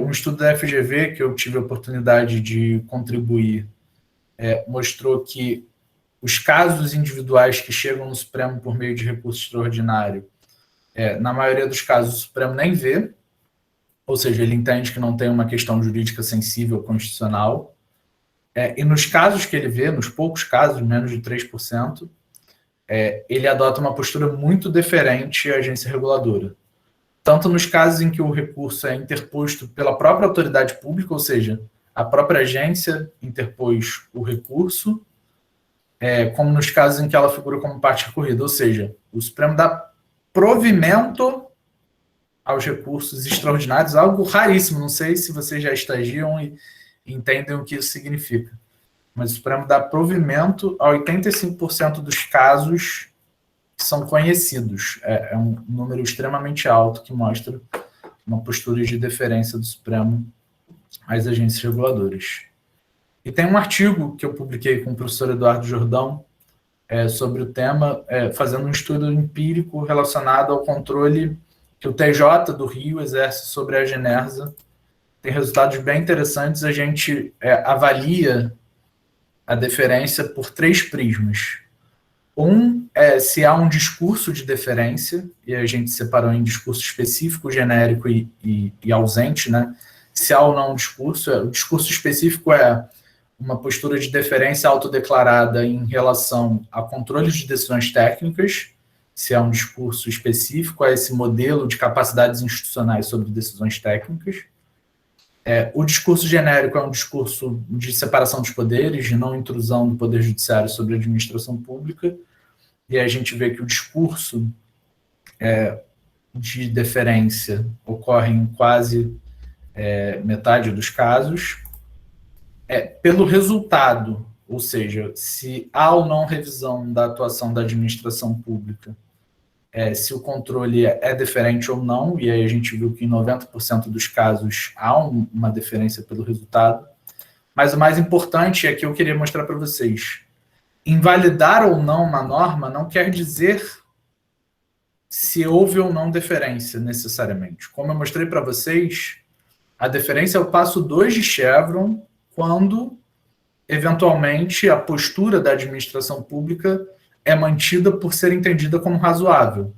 Um estudo da FGV, que eu tive a oportunidade de contribuir, mostrou que os casos individuais que chegam no Supremo por meio de recurso extraordinário, na maioria dos casos, o Supremo nem vê, ou seja, ele entende que não tem uma questão jurídica sensível constitucional. E nos casos que ele vê, nos poucos casos, menos de 3%, ele adota uma postura muito deferente à agência reguladora. Tanto nos casos em que o recurso é interposto pela própria autoridade pública, ou seja, a própria agência interpôs o recurso, como nos casos em que ela figura como parte recorrida, ou seja, o Supremo dá provimento aos recursos extraordinários, algo raríssimo, não sei se vocês já estagiam e entendem o que isso significa, mas o Supremo dá provimento a 85% dos casos que são conhecidos. É um número extremamente alto que mostra uma postura de deferência do Supremo às agências reguladoras. E tem um artigo que eu publiquei com o professor Eduardo Jordão sobre o tema, fazendo um estudo empírico relacionado ao controle que o TJ do Rio exerce sobre a Agenersa. Tem resultados bem interessantes. A gente avalia a deferência por 3 prismas. Se há um discurso de deferência, e a gente separou em discurso específico, genérico e ausente, né? Se há ou não um discurso. O discurso específico é uma postura de deferência autodeclarada em relação a controle de decisões técnicas, se há um discurso específico a esse modelo de capacidades institucionais sobre decisões técnicas. O discurso genérico é um discurso de separação dos poderes, de não intrusão do Poder Judiciário sobre a administração pública, e a gente vê que o discurso de deferência ocorre em quase metade dos casos. Pelo resultado, ou seja, se há ou não revisão da atuação da administração pública, se o controle é deferente ou não, e aí a gente viu que em 90% dos casos há uma deferência pelo resultado. Mas o mais importante é que eu queria mostrar para vocês, invalidar ou não uma norma não quer dizer se houve ou não deferência, necessariamente. Como eu mostrei para vocês, a deferência é o passo 2 de Chevron, quando, eventualmente, a postura da administração pública é mantida por ser entendida como razoável.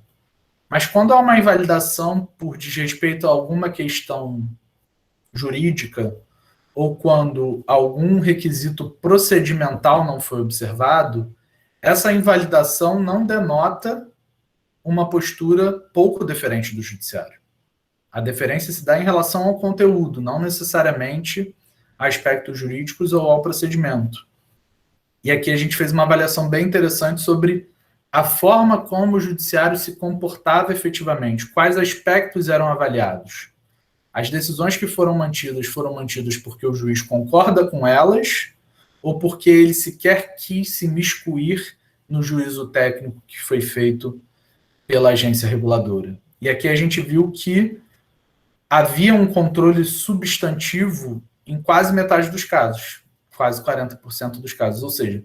Mas quando há uma invalidação por desrespeito a alguma questão jurídica, ou quando algum requisito procedimental não foi observado, essa invalidação não denota uma postura pouco deferente do judiciário. A deferência se dá em relação ao conteúdo, não necessariamente a aspectos jurídicos ou ao procedimento. E aqui a gente fez uma avaliação bem interessante sobre a forma como o judiciário se comportava efetivamente, quais aspectos eram avaliados. As decisões que foram mantidas porque o juiz concorda com elas ou porque ele sequer quis se miscuir no juízo técnico que foi feito pela agência reguladora. E aqui a gente viu que havia um controle substantivo em quase metade dos casos, quase 40% dos casos. Ou seja,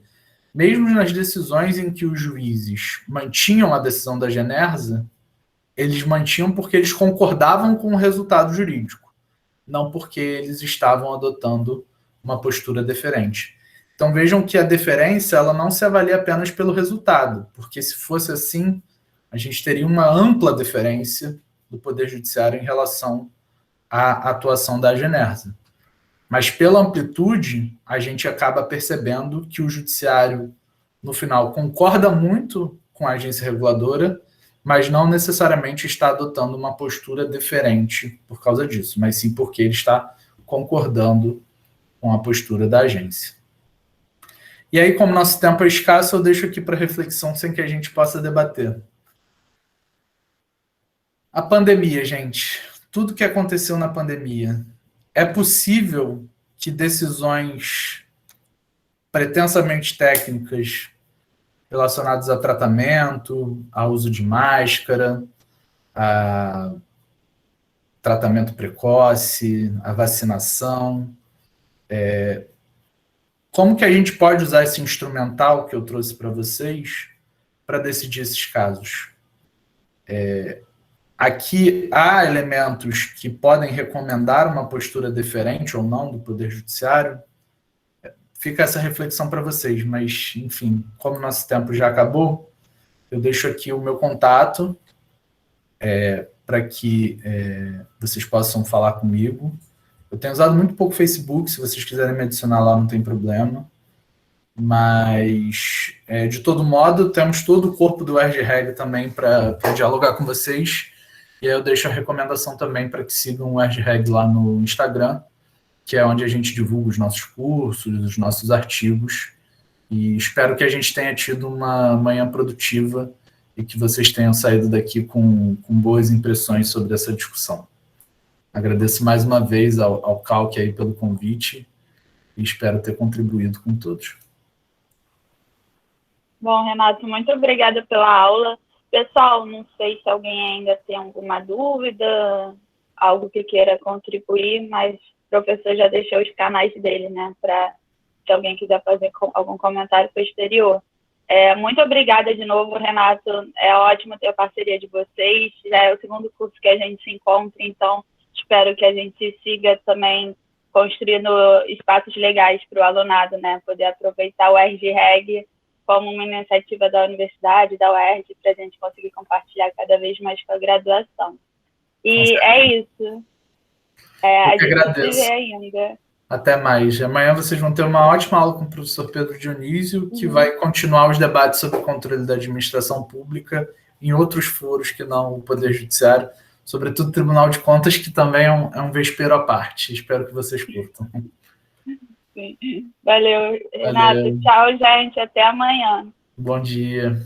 mesmo nas decisões em que os juízes mantinham a decisão da Agenersa, eles mantinham porque eles concordavam com o resultado jurídico, não porque eles estavam adotando uma postura deferente. Então vejam que a deferência ela não se avalia apenas pelo resultado, porque se fosse assim, a gente teria uma ampla deferência do Poder Judiciário em relação à atuação da Agenersa. Mas pela amplitude, a gente acaba percebendo que o Judiciário, no final, concorda muito com a agência reguladora, mas não necessariamente está adotando uma postura diferente por causa disso, mas sim porque ele está concordando com a postura da agência. E aí, como nosso tempo é escasso, eu deixo aqui para reflexão sem que a gente possa debater. A pandemia, gente. Tudo que aconteceu na pandemia. É possível que decisões pretensamente técnicas relacionadas a tratamento, a uso de máscara, a tratamento precoce, a vacinação, como que a gente pode usar esse instrumental que eu trouxe para vocês para decidir esses casos? Aqui há elementos que podem recomendar uma postura diferente ou não do Poder Judiciário. Fica essa reflexão para vocês, mas, enfim, como nosso tempo já acabou, eu deixo aqui o meu contato para que vocês possam falar comigo. Eu tenho usado muito pouco o Facebook, se vocês quiserem me adicionar lá, não tem problema. Mas, de todo modo, temos todo o corpo do ERG-REG também para dialogar com vocês. E aí eu deixo a recomendação também para que sigam o ERG-REG lá no Instagram, que é onde a gente divulga os nossos cursos, os nossos artigos. E espero que a gente tenha tido uma manhã produtiva e que vocês tenham saído daqui com boas impressões sobre essa discussão. Agradeço mais uma vez ao Calque aí pelo convite e espero ter contribuído com todos. Bom, Renato, muito obrigada pela aula. Pessoal, não sei se alguém ainda tem alguma dúvida, algo que queira contribuir, mas o professor já deixou os canais dele, né, para se alguém quiser fazer algum comentário posterior. Muito obrigada de novo, Renato. É ótimo ter a parceria de vocês. Já é o segundo curso que a gente se encontra, então espero que a gente siga também construindo espaços legais para o alunado, né, poder aproveitar o ERG-REG como uma iniciativa da universidade, da UERJ, para a gente conseguir compartilhar cada vez mais com a graduação. E é isso. A gente agradeço. se vê ainda. Até mais. Amanhã vocês vão ter uma ótima aula com o professor Pedro Dionísio, que vai continuar os debates sobre o controle da administração pública em outros foros que não o Poder Judiciário, sobretudo o Tribunal de Contas, que também é um vespeiro à parte. Espero que vocês curtam. Valeu, Renato. Tchau, gente. Até amanhã. Bom dia.